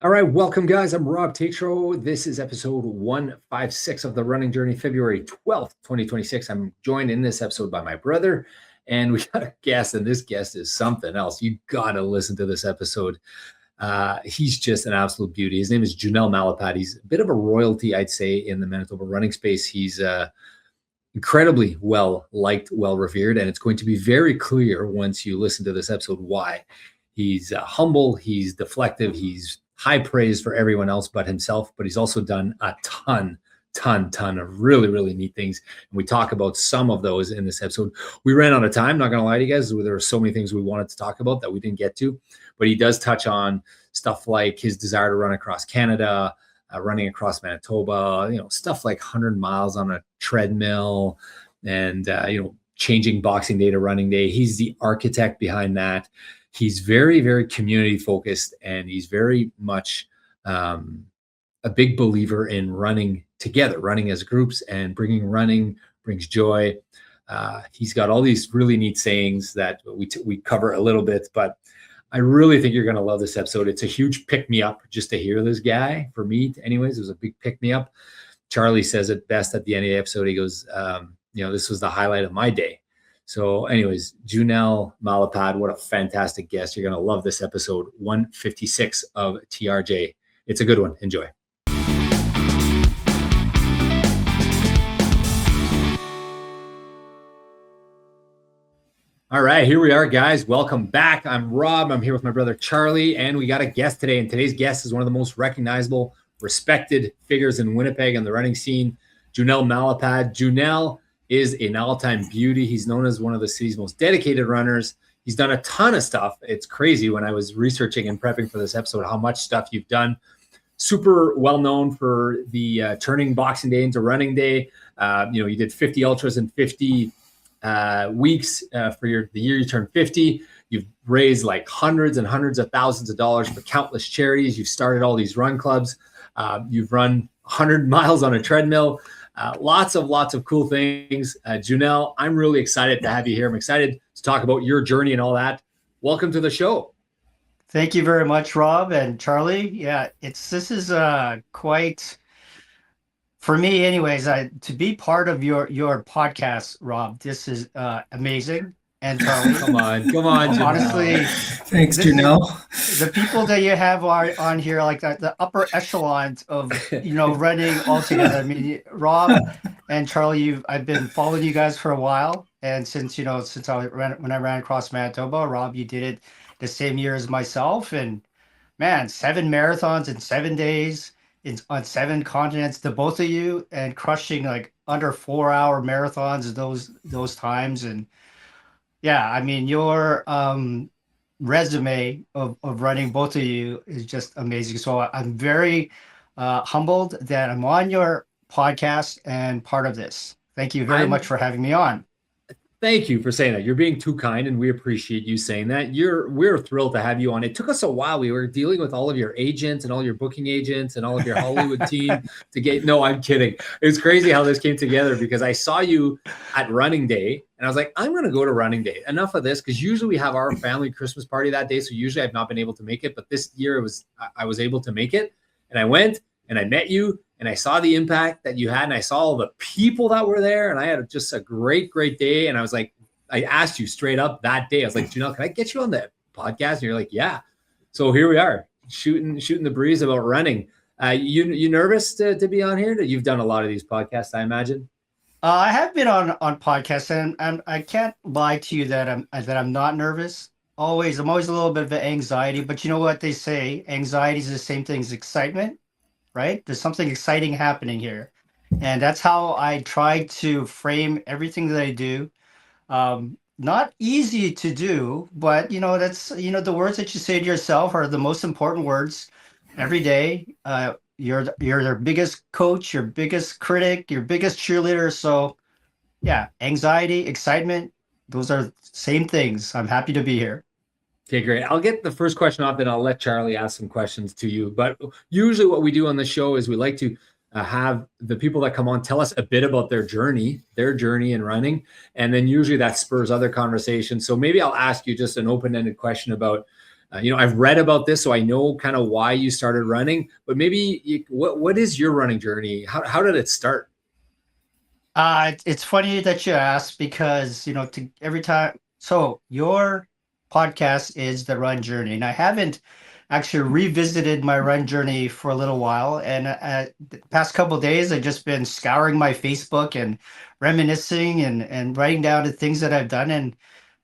All right, welcome guys. I'm Rob Tatro. This is episode 156 of the Running Journey, February 12th, 2026. I'm joined in this episode by my brother, and we got a guest, and this guest is something else. You got to listen to this episode. He's just an absolute beauty. His name is Junel Malapad. He's a bit of a royalty, I'd say, in the Manitoba running space. He's incredibly well-liked, well-revered, and it's going to be very clear once you listen to this episode why. He's humble, he's deflective, he's high praise for everyone else but himself, but he's also done a ton of really neat things. And we talk about some of those in this episode. We ran out of time, not going to lie to you guys. There were so many things we wanted to talk about that we didn't get to, but he does touch on stuff like his desire to run across Canada, running across Manitoba, stuff like 100 miles on a treadmill and, changing Boxing Day to running day. He's the architect behind that. He's very community focused, and he's very much a big believer in running together, running as groups, and running brings joy. He's got all these really neat sayings that we cover a little bit, but I really think you're going to love this episode. It's a huge pick-me-up just to hear this guy. For me, anyways, it was a big pick-me-up. Charlie says it best at the end of the episode. He goes, this was the highlight of my day. So anyways, Junel Malapad, what a fantastic guest. You're going to love this episode 156 of TRJ. It's a good one. Enjoy. All right, here we are, guys. Welcome back. I'm Rob. I'm here with my brother Charlie, and we got a guest today. And today's guest is one of the most recognizable, respected figures in Winnipeg and the running scene, Junel Malapad. Junel is an all-time beauty. He's known as one of the city's most dedicated runners. He's done a ton of stuff. It's crazy when I was researching and prepping for this episode how much stuff you've done. Super well known for the turning Boxing Day into running day. You did 50 ultras in 50 weeks for the year you turned 50. You've raised like hundreds and hundreds of thousands of dollars for countless charities. You've started all these run clubs. You've run 100 miles on a treadmill. Lots of cool things. Junel, I'm really excited to have you here. I'm excited to talk about your journey and all that. Welcome to the show. Thank you very much, Rob and Charlie. Yeah, this is quite, for me anyways, to be part of your podcast, Rob. This is amazing. And Charlie, come on, Junel. Honestly, thanks, Junel. The people that you have on here, like the upper echelons of running all together. I mean, Rob and Charlie, I've been following you guys for a while, and since when I ran across Manitoba, Rob, you did it the same year as myself, and man, 7 marathons in 7 days on 7 continents, the both of you, and crushing like under 4-hour marathons those times. And yeah, I mean, your resume of running, both of you, is just amazing. So I'm very humbled that I'm on your podcast and part of this. Thank you very much for having me on. Thank you for saying that. You're being too kind, and we appreciate you saying that. We're thrilled to have you on. It took us a while. We were dealing with all of your agents and all your booking agents and all of your Hollywood team to get. No, I'm kidding. It's crazy how this came together because I saw you at running day, and I was like, I'm going to go to running day. Enough of this, because usually we have our family Christmas party that day. So usually I've not been able to make it, but this year I was able to make it, and I went and I met you. And I saw the impact that you had, and I saw all the people that were there, and I had just a great day. And I was like, I asked you straight up that day. I was like, Junel, can I get you on the podcast? And you're like, yeah. So here we are, shooting the breeze about running. You nervous to be on here? You've done a lot of these podcasts, I imagine. I have been on podcasts, and I can't lie to you that I'm not nervous. I'm always a little bit of an anxiety, but you know what they say? Anxiety is the same thing as excitement. Right? There's something exciting happening here. And that's how I try to frame everything that I do. Not easy to do, but that's, the words that you say to yourself are the most important words every day. You're their biggest coach, your biggest critic, your biggest cheerleader. So yeah, anxiety, excitement, those are same things. I'm happy to be here. Okay, great. I'll get the first question off, then I'll let Charlie ask some questions to you. But usually what we do on the show is we like to have the people that come on tell us a bit about their journey in running. And then usually that spurs other conversations. So maybe I'll ask you just an open-ended question about I've read about this, so I know kind of why you started running. But what is your running journey? How did it start? It's funny that you asked because, to every time. So your podcast is the run journey, and I haven't actually revisited my run journey for a little while. And the past couple of days, I've just been scouring my Facebook and reminiscing and writing down the things that I've done. And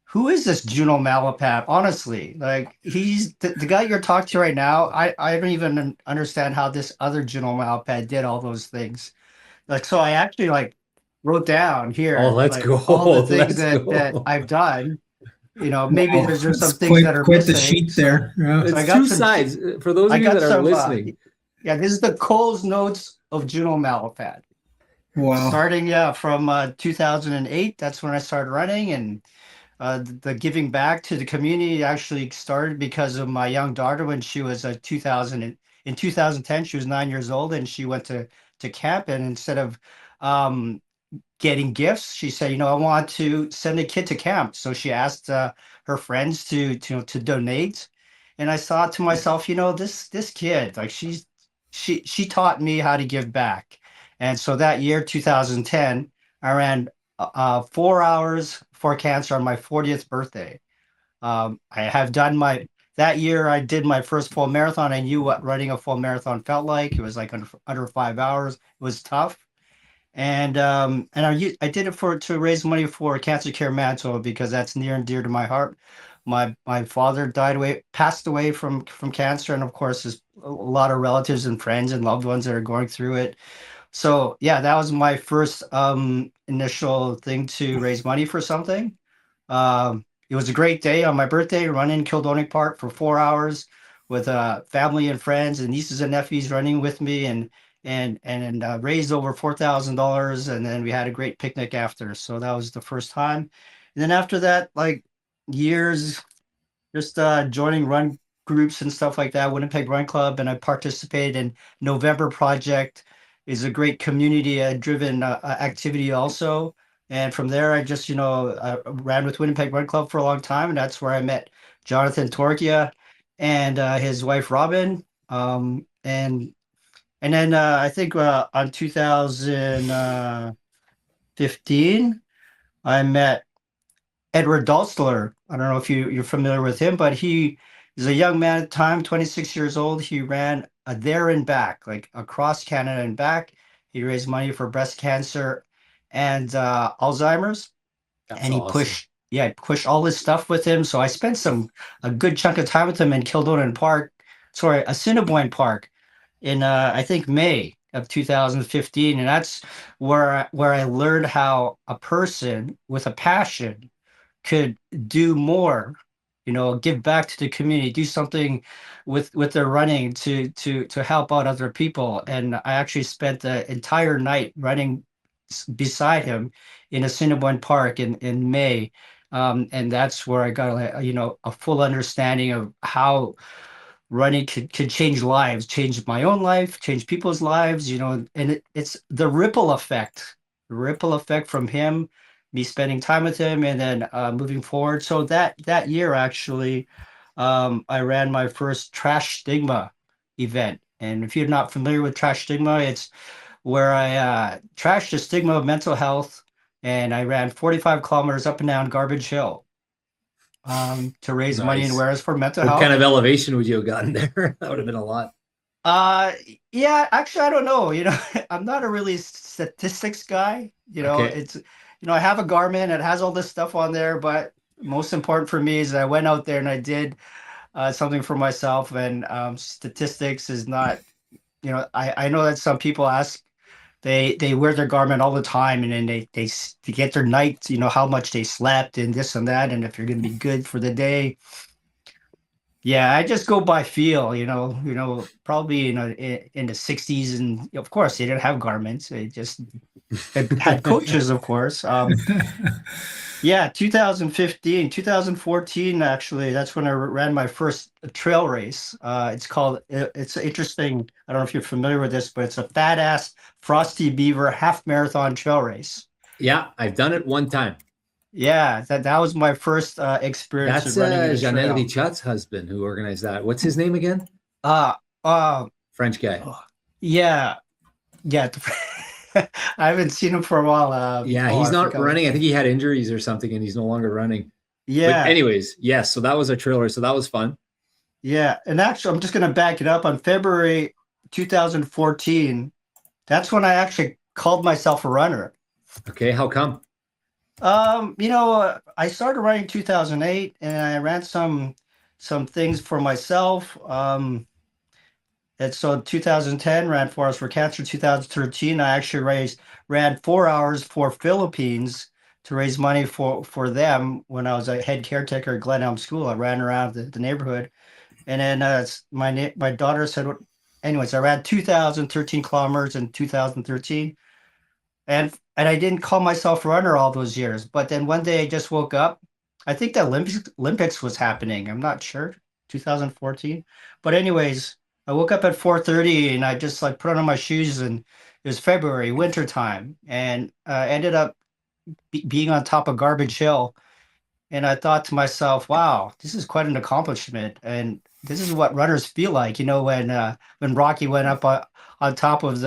who is this Junel Malapad? Honestly, like he's the guy you're talking to right now. I don't even understand how this other Junel Malapad did all those things. Like, so I actually like wrote down Oh, here let's like go. all the things Let's that go. I've done. Maybe Wow, there's it's some things that are quite the missing. sheet there. Yeah. So I It's got two some. sides. For those I of you got that are some. listening, Yeah, this is the Cole's notes of Juno Malapad. Wow. Starting from 2008, that's when I started running, and the giving back to the community actually started because of my young daughter when she was 2010. She was 9 years old, and she went to camp, and instead of um, getting gifts, she said, I want to send a kid to camp. So she asked her friends to donate. And I thought to myself, this kid, like she taught me how to give back. And so that year, 2010, I ran 4 hours for cancer on my 40th birthday. I have done that year I did my first full marathon. I knew what running a full marathon felt like. It was like under 5 hours. It was tough. And I did it to raise money for Cancer Care Manitoba because that's near and dear to my heart. My father passed away from cancer, and of course, there's a lot of relatives and friends and loved ones that are going through it. So yeah, that was my first initial thing to raise money for something. It was a great day on my birthday, running Kildonic Park for 4 hours with family and friends and nieces and nephews running with me, and raised over $4,000. And then we had a great picnic after. So that was the first time. And then after that, like years, just joining run groups and stuff like that, Winnipeg Run Club, and I participated in November Project. Is a great community driven activity also. And from there, I just ran with Winnipeg Run Club for a long time, and that's where I met Jonathan Torgia and his wife Robin. And then I think on 2015, I met Edward Dalstler. I don't know if you're familiar with him, but he is a young man at the time, 26 years old. He ran a there and back, like across Canada and back. He raised money for breast cancer and Alzheimer's, that's and he awesome. pushed all his stuff with him. So I spent a good chunk of time with him in Assiniboine Park in I think May of 2015, and that's where I learned how a person with a passion could do more, give back to the community, do something with their running to help out other people. And I actually spent the entire night running beside him in Assiniboine Park in May. And that's where I got a full understanding of how running could change lives, change my own life, change people's lives, and it's the ripple effect from him, me spending time with him, and then moving forward. So that year, actually, I ran my first Trash Stigma event. And if you're not familiar with Trash Stigma, it's where I trashed the stigma of mental health, and I ran 45 kilometers up and down Garbage Hill to raise money and Nice. awareness for mental What kind health. of elevation would you have gotten there? That would have been a lot. Uh, yeah, actually, I don't know. I'm not a really statistics guy. Okay. I have a Garmin. It has all this stuff on there, but most important for me is that I went out there and I did something for myself. And statistics is not, I know that some people ask, they wear their Garmin all the time, and then they get their night, how much they slept and this and that, and if you're going to be good for the day. Yeah, I just go by feel, probably in the 60s, and of course they didn't have garments. They had coaches, of course. Yeah, 2015, 2014, actually, that's when I ran my first trail race. It's interesting. I don't know if you're familiar with this, but it's a fat ass Frosty Beaver half marathon trail race. Yeah, I've done it one time. Yeah, that was my first experience That's of running in a Janelle trail. Chut's husband who organized that. What's his name again? Uh, uh, French guy. yeah, yeah. I haven't seen him for a while. Yeah, Oh, he's I not forgot. running. I think he had injuries or something, and he's no longer running. But Yeah, anyways, yes. So that was a trailer. So that was fun. yeah. And actually, I'm just gonna back it up. On February 2014, that's when I actually called myself a runner. Okay, how come? I started running 2008, and I ran some things for myself. And so 2010 ran 4 hours for cancer. 2013, I actually ran 4 hours for Philippines to raise money for them when I was a head caretaker at Glen Elm School. I ran around the neighborhood, and then my daughter said, anyways, I ran 2013 kilometers in 2013, and I didn't call myself a runner all those years. But then one day I just woke up. I think the Olympics was happening. I'm not sure, 2014. But anyways, I woke up at 4:30 and I just like put on my shoes, and it was February, winter time, and ended up being on top of Garbage Hill. And I thought to myself, wow, this is quite an accomplishment. And this is what runners feel like, when Rocky went up on top of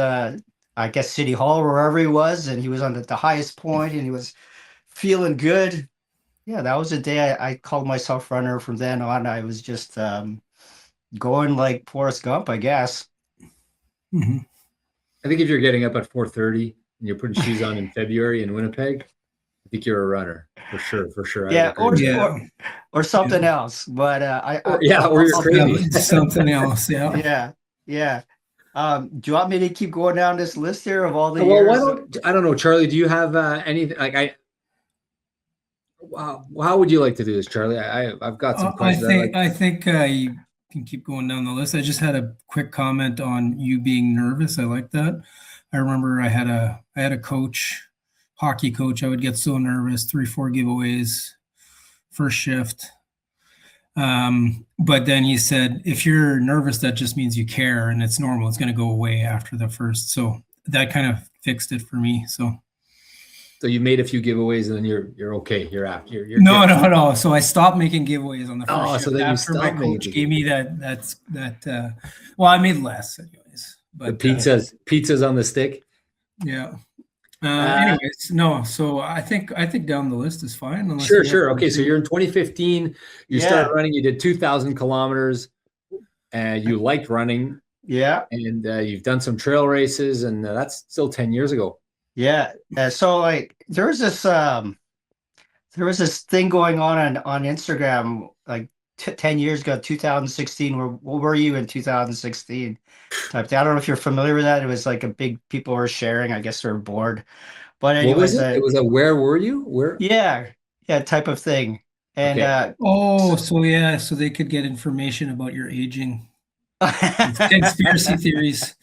I guess, City Hall, or wherever he was, and he was on the highest point and he was feeling good. Yeah, that was the day I called myself runner. From then on, I was just going like Forrest Gump, I guess. Hmm. I think if you're getting up at 4:30 and you're putting shoes on in February in Winnipeg, I think you're a runner for sure. For sure, I would Yeah, agree with that. Yeah. or something Yeah. else. But Or yeah, or you're I'll Yeah, crazy. it's something else. Yeah. yeah, yeah. Do you want me to keep going down this list here of all the Well, why years? don't I don't know, Charlie? Do you have anything like I? Wow, how would you like to do this, Charlie? I've got some I questions. think I think you can keep going down the list. I just had a quick comment on you being nervous. I like that. I remember I had a coach, hockey coach. I would get so nervous, 3, 4 giveaways, first shift. But then he said, if you're nervous, that just means you care and it's normal. It's going to go away after the first. So that kind of fixed it for me. So So you made a few giveaways, and then you're okay. You're after you're no, good. no, no. So I stopped making giveaways on the first Oh, so shift then you after my stopped making coach gave me that. Well, I made less anyways, the but pizzas on the stick. yeah. Uh, Anyways, no. So I think down the list is fine. Unless sure, you have sure. Okay, so something. you're in 2015. You started Yeah, running. You did 2,000 kilometers, and you liked running, yeah, and you've done some trail races, and that's still 10 years ago. yeah. So like, there was this thing going on Instagram like 10 years ago, 2016. What were you in 2016? Type thing. I don't know if you're familiar with that. It was like a big, people were sharing. I guess they're bored. But What was anyways, it? It was a where were you? Where? yeah, yeah, type of thing. And Okay. Oh, so yeah, so they could get information about your aging. Conspiracy theories.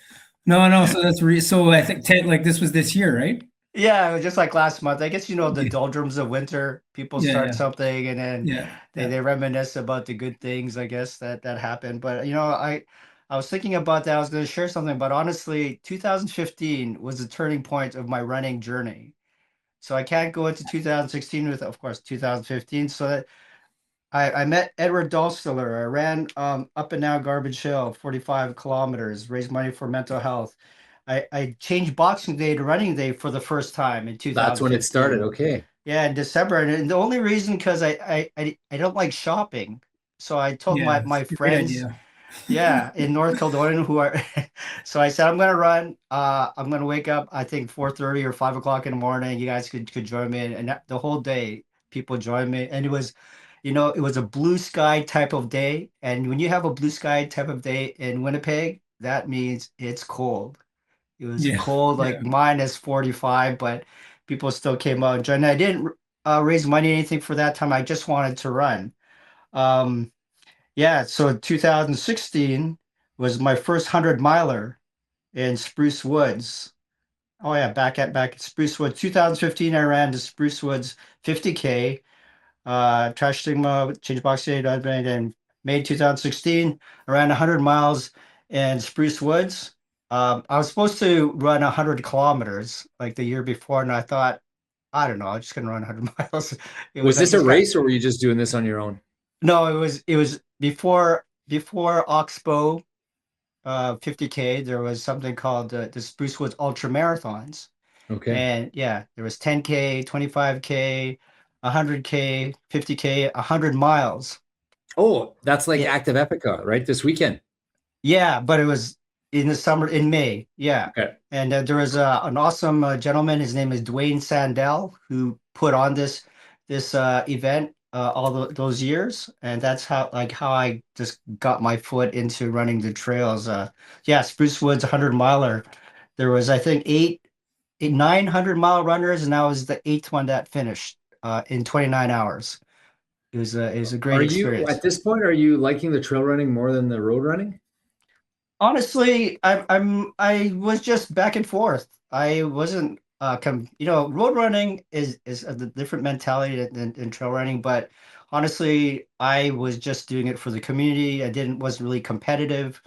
No, no. So so I think like this was this year, right? yeah, it was just like last month. I guess the Okay. doldrums of winter, people Yeah, start yeah, something and then yeah, they, yeah. they reminisce about the good things, I guess, that happened. But I was thinking about that. I was going to share something, but honestly, 2015 was the turning point of my running journey. So I can't go into 2016 with, of course, 2015. So that I met Edward Dolstiller. I ran up and down Garbage Hill, 45 kilometers, raised money for mental health. I changed Boxing Day to Running Day for the first time in That's when it started. 2015. Okay. Yeah, in December. And the only reason, because I don't like shopping. So I told Yeah, it's my a great friends, idea. yeah, in North Kildonan, who are so I said I'm gonna run. I'm gonna wake up, I think 4:30 or 5 o'clock in the morning. You guys could join me, and the whole day people joined me, and it was a blue sky type of day. And when you have a blue sky type of day in Winnipeg, that means it's cold. It was Yeah, cold, like yeah, minus 45, but people still came out and joined. I didn't raise money or anything for that time. I just wanted to run. Um, yeah, so 2016 was my first 100 miler in Spruce Woods. Oh yeah, back at Spruce Woods. 2015, I ran to Spruce Woods 50K, Trash Stigma, Change Box Day, and May 2016, I ran 100 miles in Spruce Woods. I was supposed to run 100 kilometers like the year before, and I thought, I don't know, I'm just gonna run 100 miles. It Was was I this a just got race or were you just doing this on your own? no, it was before Oxbow 50K. There was something called the Spruce Woods Ultra Marathons, Okay. and yeah, there was 10K, 25K, 100K, 50K, 100 miles. Oh, that's like Yeah, Active Epica, right? This weekend. yeah, but it was in the summer in May. Yeah. Okay. And there was an awesome gentleman. His name is Dwayne Sandell, who put on this event those years, and that's how I just got my foot into running the trails. Yeah, Spruce Woods 100 miler. There was I think 900 mile runners, and I was the eighth one that finished in 29 hours. It was a great Are you experience. at this point, are you liking the trail running more than the road running? Honestly, I was just back and forth. I wasn't road running is a different mentality than trail running, but honestly, I was just doing it for the community. I didn't wasn't really competitive.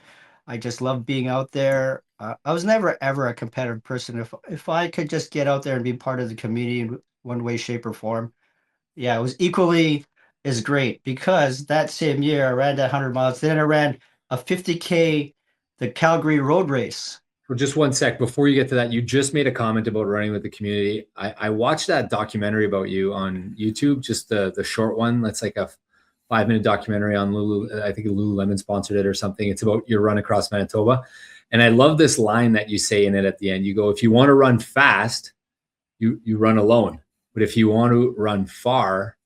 I just loved being out there. I was never ever a competitive person. If I could just get out there and be part of the community in one way, shape, or form, yeah, it was equally as great because that same year I ran that 100 miles. Then I ran a 50K, the Calgary Road Race. For just one sec, before you get to that, you just made a comment about running with the community. I watched that documentary about you on YouTube, just the short one. That's like a 5 minute documentary on Lulu. I think Lululemon sponsored it or something. It's about your run across Manitoba. And I love this line that you say in it at the end. You go, if you want to run fast, you run alone. But if you want to run far,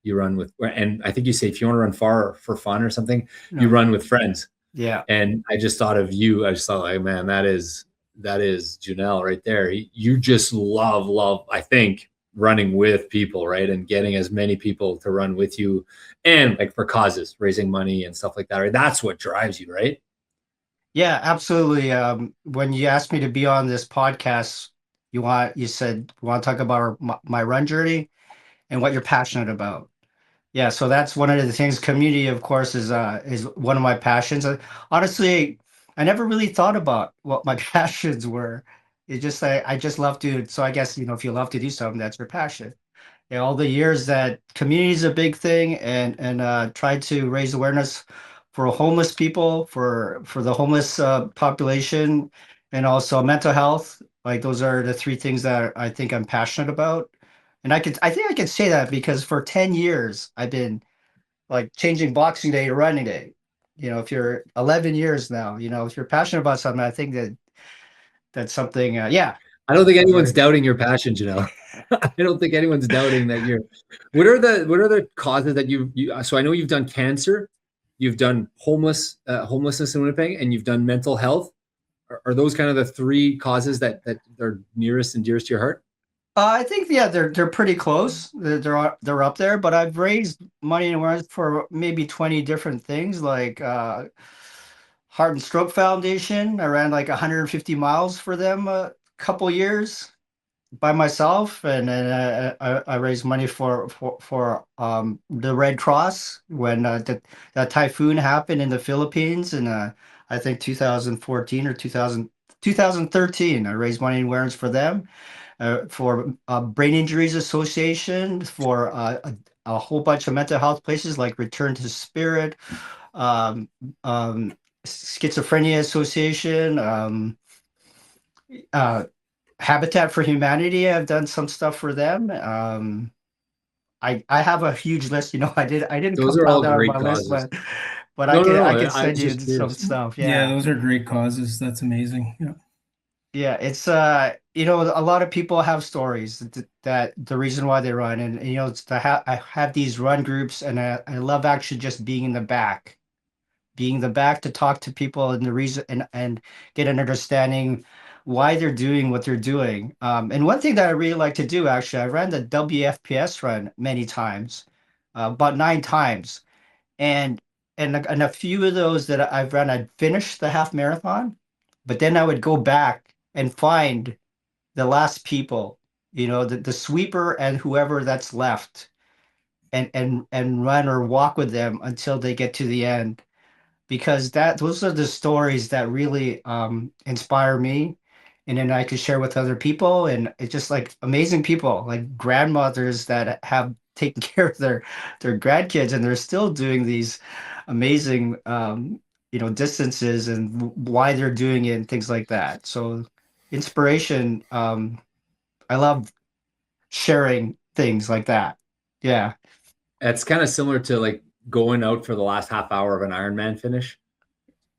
you run with, and I think you say if you want to run far for fun or something, you No. run with friends. Yeah. And I just thought of you. I just thought, like, man, that is Junel right there. You just love, I think, running with people, right? And getting as many people to run with you and like for causes, raising money and stuff like that. Right? That's what drives you, right? Yeah, absolutely. When you asked me to be on this podcast, you said you want to talk about my run journey and what you're passionate about. Yeah, so that's one of the things. Community, of course, is one of my passions. Honestly, I never really thought about what my passions were. It's just I just love to. So I guess if you love to do something, that's your passion. Yeah, all the years that community is a big thing, and try to raise awareness for homeless people, for the homeless population, and also mental health. Like those are the three things that I think I'm passionate about. And I think I can say that because for 10 years I've been like changing Boxing Day to running day. If you're 11 years now, if you're passionate about something, I think that's something. Yeah, I don't think I'm anyone's very. doubting your passion, Janelle. I don't think anyone's doubting that you're. What are the causes that you? So I know you've done cancer, you've done homelessness in Winnipeg, and you've done mental health. Are those kind of the three causes that are nearest and dearest to your heart? I think yeah, they're pretty close. They're up there, but I've raised money and awareness for maybe 20 different things, like Heart and Stroke Foundation. I ran like 150 miles for them a couple years by myself, and then I raised money for the Red Cross when that typhoon happened in the Philippines in I think 2014 or 2013. I raised money and awareness for them, for Brain Injuries Association, for a whole bunch of mental health places like Return to Spirit, um, Schizophrenia Association, uh, Habitat for Humanity. I've done some stuff for them. I have a huge list. I didn't Those are compile all that on great my list, causes. but I No, no, can I no. can I send was you just some curious. stuff. Yeah, Yeah. those are great causes. That's amazing. Yeah. Yeah, it's a lot of people have stories that the reason why they run, and it's I have these run groups, and I love actually just being the back to talk to people and the reason, and get an understanding why they're doing what they're doing. And one thing that I really like to do, actually, I ran the WFPS run many times, about 9 times, and and a few of those that I've run, I'd finish the half marathon, but then I would go back and find the last people, the sweeper and whoever that's left, and run or walk with them until they get to the end, because those are the stories that really inspire me, and then I could share with other people, and it's just like amazing people, like grandmothers that have taken care of their grandkids, and they're still doing these amazing distances and why they're doing it and things like that. So inspiration, I love sharing things like that. Yeah. It's kind of similar to like going out for the last half hour of an Ironman finish.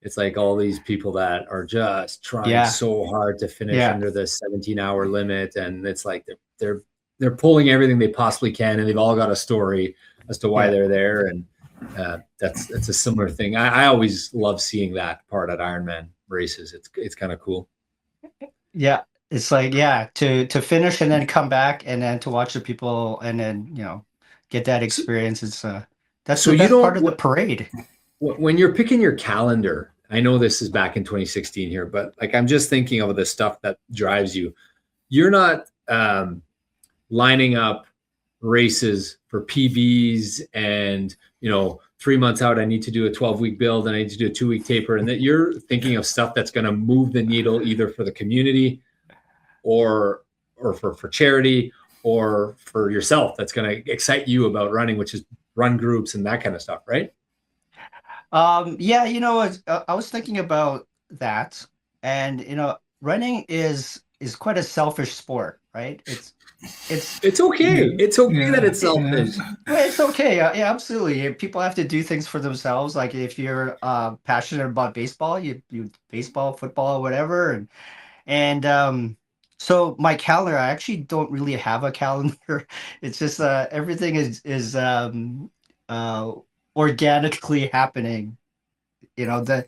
It's like all these people that are just trying Yeah. so hard to finish Yeah. under the 17-hour limit, and it's like they're pulling everything they possibly can, and they've all got a story as to why Yeah. they're there, and that's a similar thing. I always love seeing that part at Ironman races. It's kind of cool. Yeah. It's like, yeah, to finish and then come back and then to watch the people and then, get that So, experience. That's so the you best part don't of the parade. when you're picking your calendar. I know this is back in 2016 here, but like I'm just thinking of the stuff that drives you. You're not lining up races for PBs and 3 months out I need to do a 12-week build and I need to do a 2-week taper, and that you're thinking of stuff that's going to move the needle either for the community or for charity or for yourself, that's going to excite you about running, which is run groups and that kind of stuff, right? Yeah, I was thinking about that, and running is quite a selfish sport, right? It's It's okay. Yeah, It's okay that yeah, it's yeah. selfish. well, it's okay. Yeah, absolutely. People have to do things for themselves. Like if you're passionate about baseball, you baseball, football, whatever, and so my calendar, I actually don't really have a calendar. It's just everything is uh organically happening. The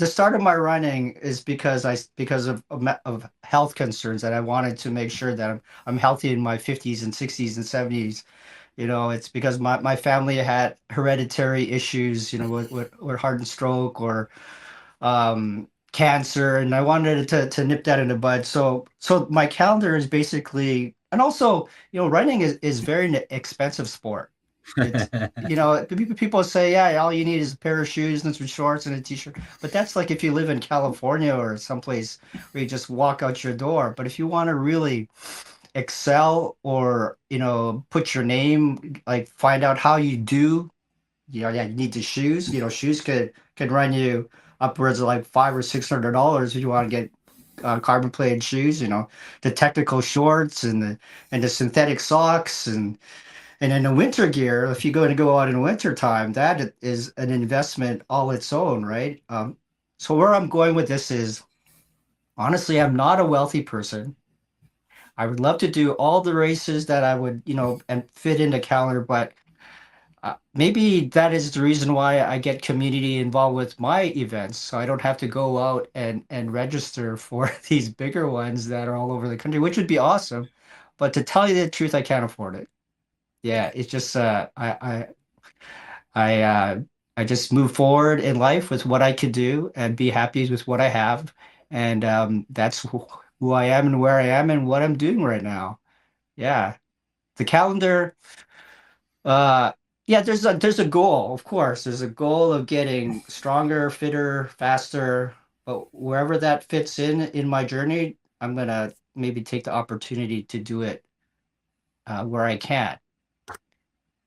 start of my running is because of health concerns, that I wanted to make sure that I'm healthy in my 50s and 60s and 70s. It's because my family had hereditary issues, with heart and stroke or cancer, and I wanted to nip that in the bud. So my calendar is basically, and also, running is very expensive sport. It's, people say, yeah, all you need is a pair of shoes and some shorts and a t-shirt. But that's like if you live in California or someplace where you just walk out your door. But if you want to really excel or, put your name, like find out how you do, yeah, you need the shoes. Shoes could run you upwards of like $500 or $600 if you want to get carbon plated shoes. The technical shorts and the synthetic socks and then the winter gear. If you're going to go out in winter time, that is an investment all its own, right? So where I'm going with this is, honestly, I'm not a wealthy person. I would love to do all the races that I would, and fit in the calendar, but maybe that is the reason why I get community involved with my events, so I don't have to go out and register for these bigger ones that are all over the country, which would be awesome. But to tell you the truth, I can't afford it. Yeah, it's just I I just move forward in life with what I could do and be happy with what I have, and that's who I am and where I am and what I'm doing right now. Yeah, the calendar. Uh, yeah, there's a goal, of course. There's a goal of getting stronger, fitter, faster. But wherever that fits in my journey, I'm gonna maybe take the opportunity to do it where I can.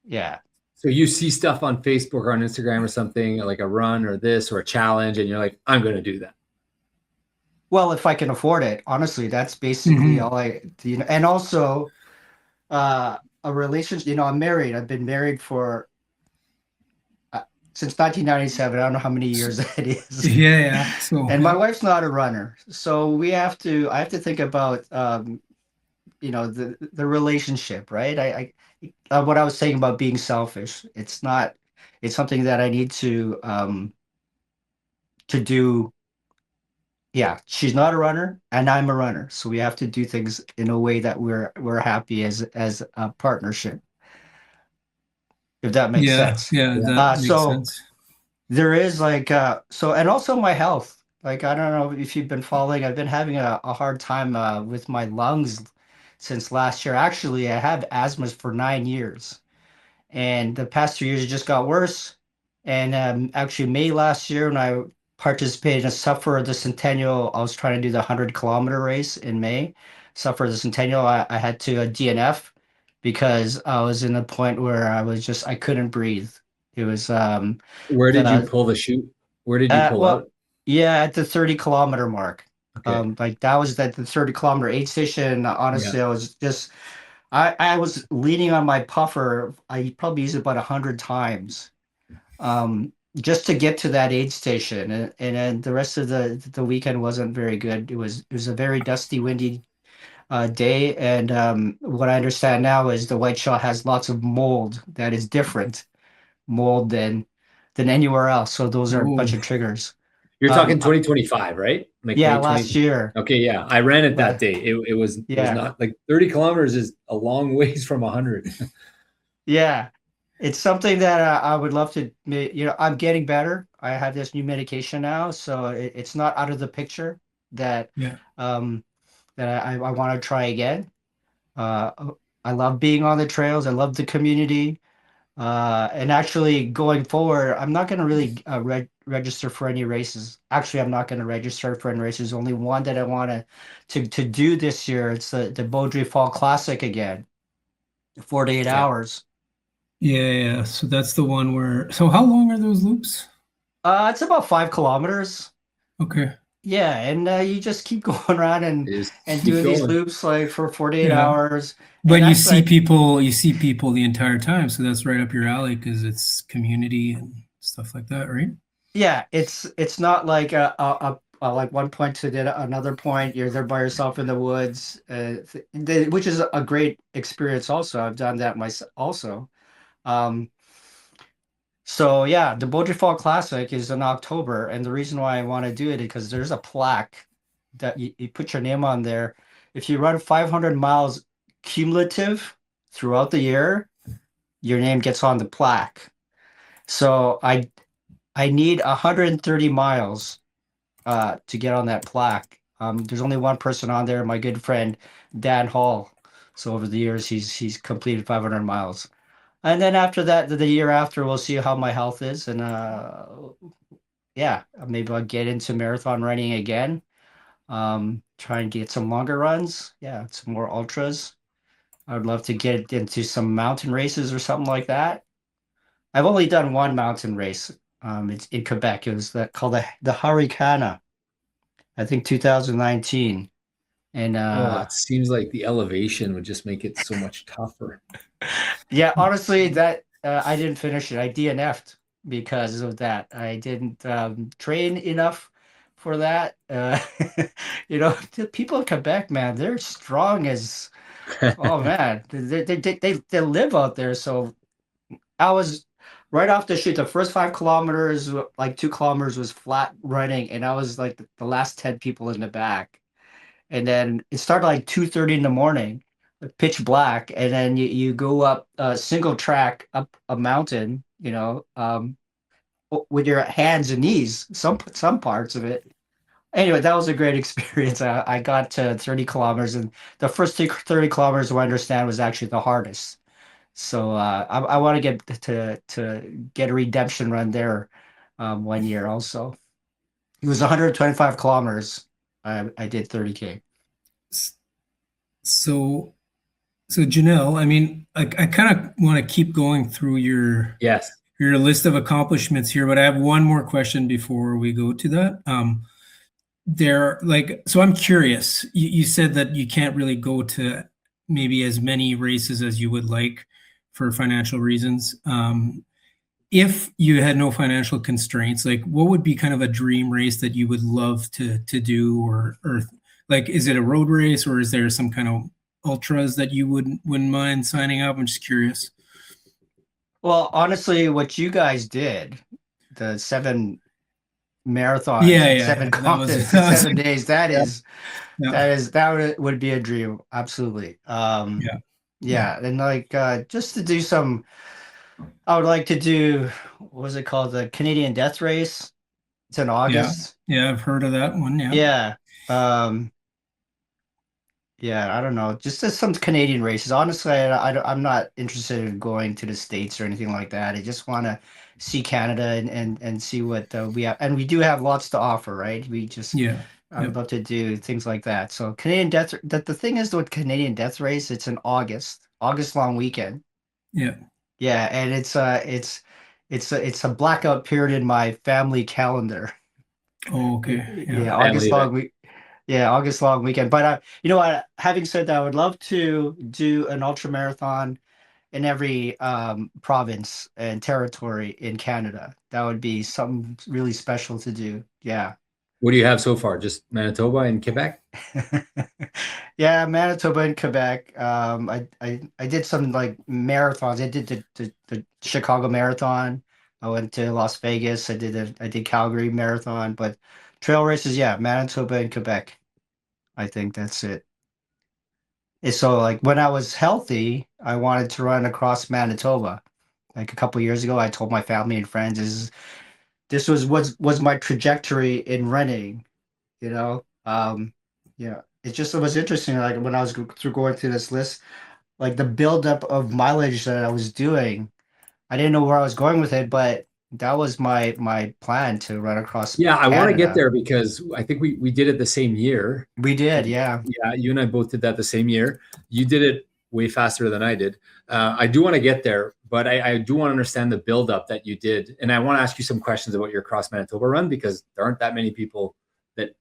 Yeah. So you see stuff on Facebook or on Instagram or something like a run or this or a challenge, and you're like, I'm going to do that. Well, if I can afford it, honestly, that's basically Mhm. all and also a relationship. I'm married. I've been married for since 1997. I don't know how many years that is. Yeah, yeah. So And my yeah, wife's not a runner, so I have to think about the relationship, right? What I was saying about being selfish. It's not. It's something that I need to do. Yeah, she's not a runner, and I'm a runner, so we have to do things in a way that we're happy as a partnership, if that makes yeah, sense. yeah. Yeah. That makes So sense. there is like and also my health. Like I don't know if you've been following. I've been having a hard time with my lungs since last year. Actually, I had asthma for 9 years, and the past 2 years it just got worse. And actually, May last year, when I participate in a Suffer the Centennial. I was trying to do the 100-kilometer race in May. Suffer the Centennial. I had to DNF because I was in a point where I couldn't breathe. It was Where did you the pull the chute? Where did you pull well, out? yeah, at the 30-kilometer mark. Okay. Like that was at the 30-kilometer aid station. Yeah. Honestly, I was just I was leaning on my puffer. I probably used it about 100 times, just to get to that aid station. And then the rest of the weekend wasn't very good. It was a very dusty, windy day. And what I understand now is the white shell has lots of mold that is different mold than anywhere else. So those are a bunch of Oh, triggers. You're Um, talking 2025, right? Like yeah, May last 20. year. Okay, yeah. I ran it that But day. It was yeah, not like 30 kilometers is a long ways from 100. yeah. It's something that I would love to, I'm getting better. I have this new medication now, so it's not out of the picture that yeah. um, that I want to try again. Uh, I love being on the trails. I love the community. And actually, going forward, I'm not going to really register for any races. Actually, I'm not going to register for any races. Only one that I want to do this year. It's the Beaudry Fall Classic again, 48 Yeah. hours. Yeah, yeah. So that's the one where, so how long are those loops? It's about 5 kilometers. Okay. Yeah, and you just keep going around and It is and keep doing these going. loops like for 48 Yeah. hours. But And you actually, see people the entire time. So that's right up your alley because it's community and stuff like that, right? yeah, it's not like like one point to another point. You're there by yourself in the woods, which is a great experience. Also, I've done that myself. Also, um, so yeah, the Beaudry Fall Classic is in October, and the reason why I want to do it is because there's a plaque that you put your name on there. If you run 500 miles cumulative throughout the year, your name gets on the plaque. So I need 130 miles to get on that plaque. There's only one person on there, my good friend Dan Hall. So over the years, he's completed 500 miles. And then after that, the year after, we'll see how my health is, and yeah, maybe I'll get into marathon running again. Try and get some longer runs. Yeah, some more ultras. I would love to get into some mountain races or something like that. I've only done one mountain race. It's in Quebec. It was called the Haricana, I think 2019. And Oh, it seems like the elevation would just make it so much tougher. yeah, honestly, that I didn't finish it. I DNF'd because of that. I didn't train enough for that. The people in Quebec, man, they're strong as oh man, they live out there. So I was right off the shoot. The first 5 kilometers, like 2 kilometers, was flat running, and I was like the last 10 people in the back. And then it started like 2:30 in the morning, pitch black, and then you go up a single track up a mountain, with your hands and knees, some parts of it. Anyway, that was a great experience. I got to 30 kilometers, and the first 30 kilometers, I understand, was actually the hardest. So I want to get to get a redemption run there one year also. It was 125 kilometers. I did 30K. So, so Janelle, I mean, I kind of want to keep going through Yes. your list of accomplishments here, but I have one more question before we go to that. So I'm curious. You said that you can't really go to maybe as many races as you would like for financial reasons. If you had no financial constraints, like what would be kind of a dream race that you would love to do, or like is it a road race or is there some kind of ultras that you wouldn't mind signing up? I'm just curious. Well, honestly, what you guys did, the 7 marathons Yeah, and yeah, seven yeah. That was, continents in that was 7 days, that yeah, is yeah, that would be a dream. Absolutely. yeah, yeah, Yeah, and like just to do some, I would like to do, what was it called? The Canadian Death Race. It's in yeah, August. yeah. I've heard of that one. Yeah, Yeah. Um, Yeah, I don't know. Just some Canadian races. Honestly, I'm not interested in going to the States or anything like that. I just want to see Canada and see what we have. And we do have lots to offer, right? Yeah. I would Yep. love to do things like that. So Canadian death, the thing is with Canadian death race, it's in August long weekend. Yeah. Yeah, and it's a blackout period in my family calendar. Oh, okay. Yeah, Yeah. Family event. Yeah, August long weekend. But you know what? Having said that, I would love to do an ultra marathon in every province and territory in Canada. That would be something really special to do. Yeah. What do you have so far? Just Manitoba and Quebec? Yeah, Manitoba and Quebec. I did some like marathons. I did the Chicago Marathon. I went to Las Vegas. I did Calgary Marathon, but trail races, yeah, Manitoba and Quebec. I think that's it. And so like when I was healthy, I wanted to run across Manitoba. Like a couple years ago, I told my family and friends this was my trajectory in running, you know? Yeah. It was interesting. Like when I was through going through this list, like the buildup of mileage that I was doing, I didn't know where I was going with it, but that was my plan to run across Yeah, I want to get Canada. there because I think we did it the same year. We did, yeah. Yeah, you and I both did that the same year. You did it way faster than I did. I do want to get there, but I do want to understand the buildup that you did, and I want to ask you some questions about your Cross Manitoba run because there aren't that many people that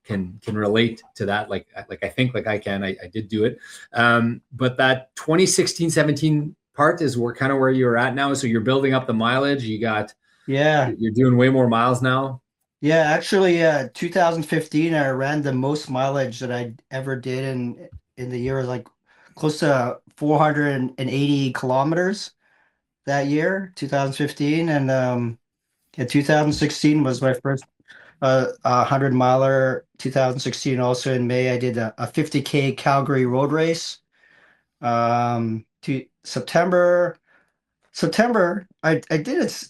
can relate to that. Like I think like I can. I did do it, but that 2016-17 part is where you're at now. So you're building up the mileage. Yeah. You're doing way more miles now. Yeah, actually, 2015, I ran the most mileage that I ever did in the year, was like close to 480 kilometers that year, 2015, and yeah, 2016 was my first 100 miler. 2016, also in May, I did a 50K Calgary road race. To September, I did it.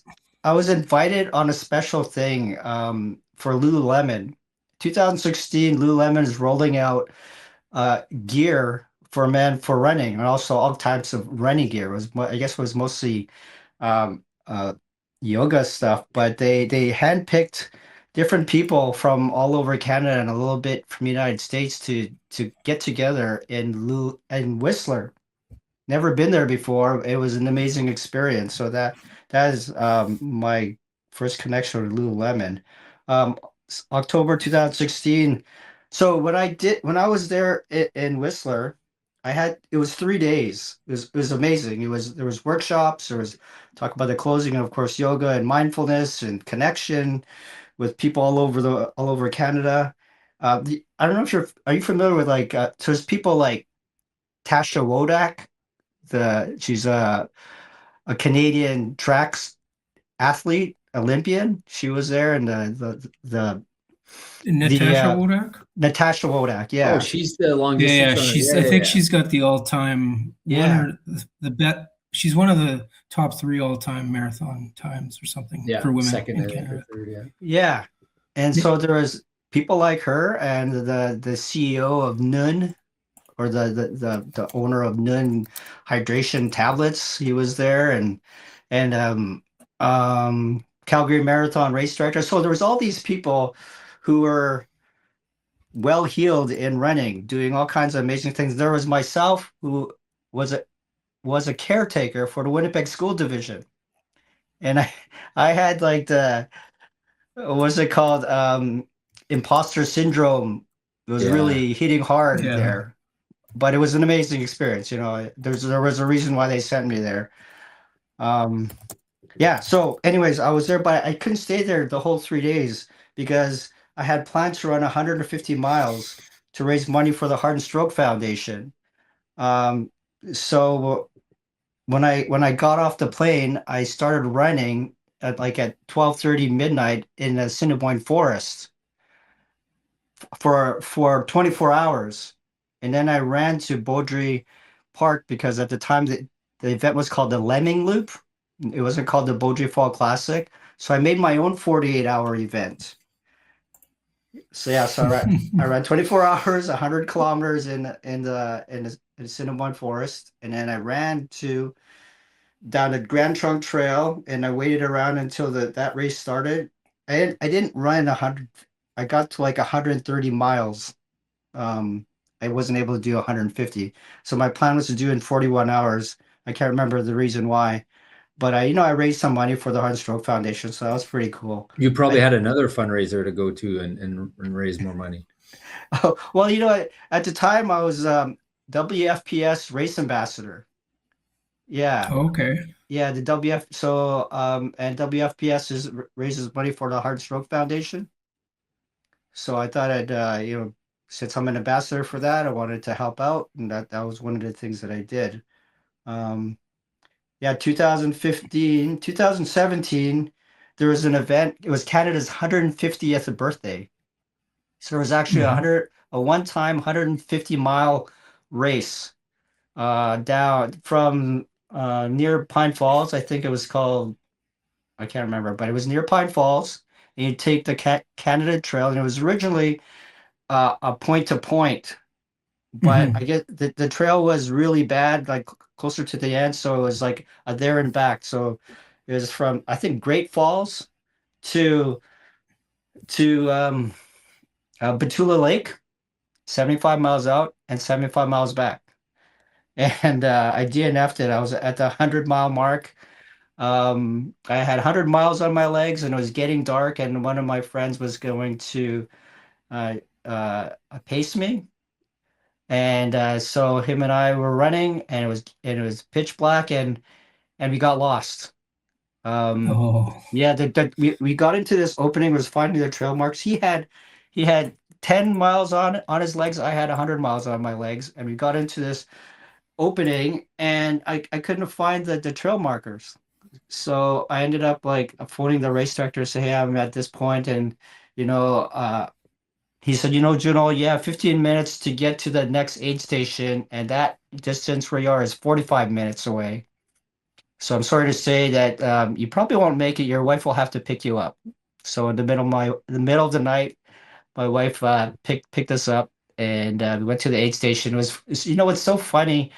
I was invited on a special thing for Lululemon. 2016, Lululemon is rolling out gear for men for running, and also all types of running gear. I guess it was mostly um, uh, yoga stuff, but they handpicked different people from all over Canada and a little bit from the United States to get together in Whistler. Never been there before. It was an amazing experience. So that is my first connection with Lululemon. Um, October 2016. So when I was there in Whistler, it was 3 days. It was amazing. There was workshops, there was talk about the closing, and of course yoga and mindfulness and connection with people all over Canada. I don't know if are you familiar with like so there's people like Tasha Wodak. She's a Canadian athlete, Olympian. She was there, and the Natasha Wodak. Natasha Wodak. Oh, Yeah, she's the long Yeah, yeah. distance runner. She's. Yeah, I yeah, think yeah. she's got the all-time one yeah, or the bet. She's one of the top three all-time marathon times or something Yeah, for women second, in I think, or Canada. third. Yeah. yeah. And so there was people like her and the CEO of Nun, or the owner of Nun hydration tablets. He was there, and Calgary Marathon race director. So there was all these people who were well heeled in running, doing all kinds of amazing things. There was myself, who was a was a caretaker for the Winnipeg School Division, and I had like the what's it called, imposter syndrome. It was Yeah. really hitting hard Yeah. there, but it was an amazing experience. There was a reason why they sent me there. Um, yeah. So, anyways, I was there, but I couldn't stay there the whole 3 days because I had planned to run 150 miles to raise money for the Heart and Stroke Foundation. Um, so when I got off the plane, I started running at 12:30 midnight in the Assiniboine Forest for 24 hours, and then I ran to Beaudry Park because at the time the event was called the Lemming Loop. It wasn't called the Beaudry Fall Classic. So I made my own 48-hour event. So yeah, so I ran 24 hours, 100 kilometers in the Cinnamon Forest, and then I ran down the Grand Trunk Trail, and I waited around until that race started. I didn't run 100. I got to like 130 miles. I wasn't able to do 150. So my plan was to do in 41 hours. I can't remember the reason why, but I raised some money for the Heart and Stroke Foundation, so that was pretty cool. You probably had another fundraiser to go to and raise more money. Oh, well, at the time I was WFPS race ambassador. Yeah. Okay. Yeah, the and WFPS raises money for the Heart and Stroke Foundation. So I thought since I'm an ambassador for that, I wanted to help out, and that was one of the things that I did. Yeah, 2015, 2017, there was an event. It was Canada's 150th birthday. So there was actually a one-time 150-mile race down from near Pine Falls. I think it was called, I can't remember, but it was near Pine Falls. And you take the Canada Trail, and it was originally a point to point, but I guess the trail was really bad, like closer to the end. So it was like a there and back. So it was from, I think, Great Falls to Batula Lake, 75 miles out and 75 miles back. And I DNF'd it. I was at the 100-mile mark. I had 100 miles on my legs, and it was getting dark, and one of my friends was going to pace me. And so him and I were running, and it was pitch black, and we got lost. Yeah, we got into this opening, was finding the trail marks. He had 10 miles on his legs. I had 100 miles on my legs, and we got into this opening, and I couldn't find the trail markers. So I ended up like phoning the race director to say, hey, I'm at this point, and he said, Junel, you have 15 minutes to get to the next aid station, and that distance where you are is 45 minutes away. So I'm sorry to say that you probably won't make it. Your wife will have to pick you up. So in the middle of the night, my wife picked us up, and we went to the aid station. It was, it's so funny.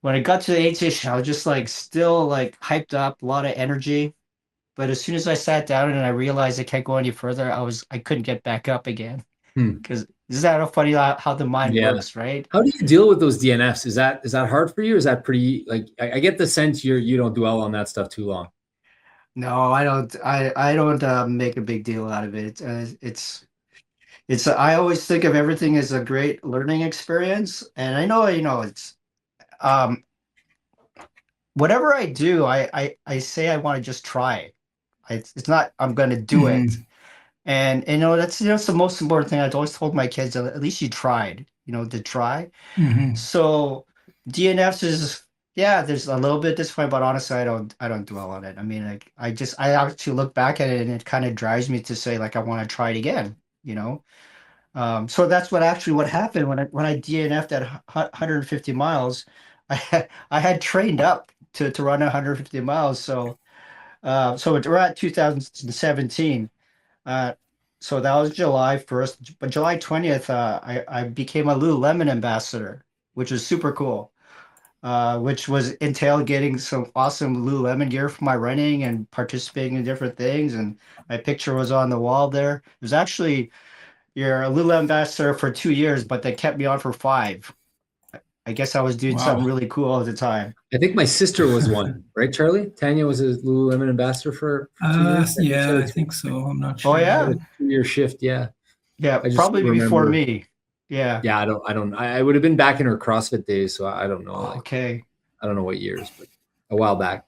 When I got to the aid station, I was just like still like hyped up, a lot of energy. But as soon as I sat down and I realized I can't go any further, I couldn't get back up again. Because is that funny how the mind works, right? How do you deal with those DNFs? Is that hard for you? Is that pretty, like, I get the sense you don't dwell on that stuff too long. No, I don't. I don't make a big deal out of it. It's. I always think of everything as a great learning experience, and I know it's. Whatever I do, I say I want to just try it. It's not I'm going to do it. And that's the most important thing. I've always told my kids that at least you tried, to try. So DNFs is there's a little bit disappointing, but honestly, I don't dwell on it. I mean, like I actually look back at it, and it kind of drives me to say like I want to try it again. So that's what happened when I DNF'd at 150 miles. I had trained up to run 150 miles. So we're at 2017. So that was July 1st, but July 20th, I became a Lululemon ambassador, which was super cool. Which was entailed getting some awesome Lululemon gear for my running and participating in different things. And my picture was on the wall there. It was actually, you're a Lululemon ambassador for 2 years, but they kept me on for 5. I guess I was doing something really cool at the time. I think my sister was one, right, Charlie? Tanya was a Lululemon ambassador for 2 years. Yeah, I think so. I'm not sure. Oh yeah, 2-year shift. Yeah, probably before me. Yeah. Yeah, I would have been back in her CrossFit days, so I don't know. Okay. I don't know what years, but a while back.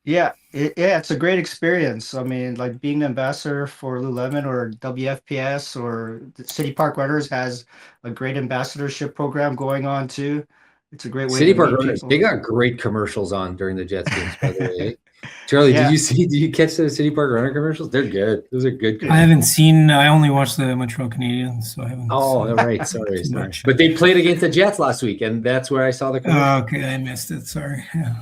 Yeah, it's a great experience. I mean, like being an ambassador for Lululemon or WFPS or the City Park Runners has a great ambassadorship program going on too. It's a great way City to Park meet Runners, people. they got great commercials on during the Jets games, by the way. Charlie, did you catch the City Park Runner commercials? They're good. Those are good commercials. I haven't seen. I only watched the Montreal Canadiens, so I haven't. Oh, right. Sorry. But they played against the Jets last week, and that's where I saw the commercial. Okay, I missed it. Sorry. Yeah.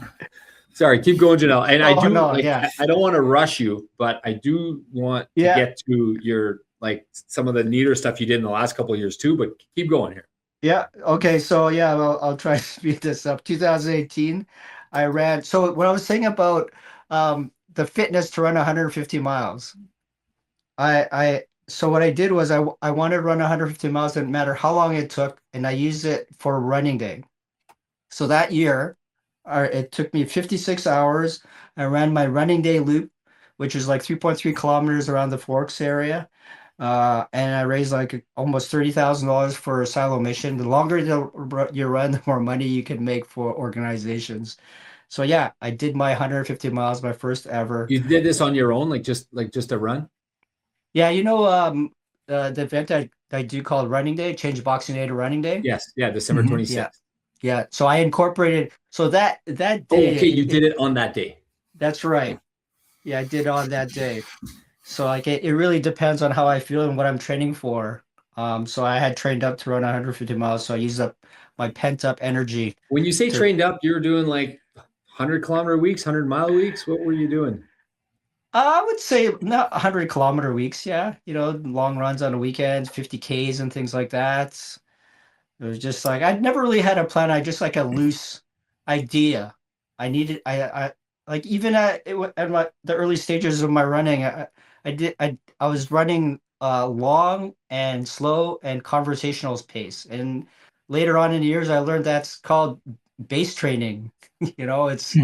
Sorry, keep going, Junel. And I don't want to rush you, but I do want to get to your like some of the neater stuff you did in the last couple of years too, but keep going here. Yeah. Okay. So yeah, I'll try to speed this up. 2018, I ran. So what I was saying about the fitness to run 150 miles, so what I did was I wanted to run 150 miles, didn't matter how long it took, and I used it for running day. So that year, it took me 56 hours. I ran my running day loop, which is like 3.3 kilometers around the Forks area. And I raised like almost $30,000 for a silo mission. The longer you run, the more money you can make for organizations. So yeah, I did my 150 miles, my first ever. You did this on your own, like just a run? Yeah, the event I do called Running Day, change Boxing Day to Running Day. Yes. Yeah. December 26th. Yeah. So I incorporated, so that day. Oh, okay. You did it on that day. That's right. Yeah, I did on that day. So like it really depends on how I feel and what I'm training for. So I had trained up to run 150 miles, so I used up my pent up energy. When you say trained up, you're doing like 100-kilometer weeks, 100-mile weeks. What were you doing? I would say not 100-kilometer weeks. Yeah, long runs on the weekends, 50Ks and things like that. It was just like I'd never really had a plan. I just like a loose idea. I needed. I like even at the early stages of my running. I was running long and slow and conversational pace, and later on in the years I learned that's called base training. It's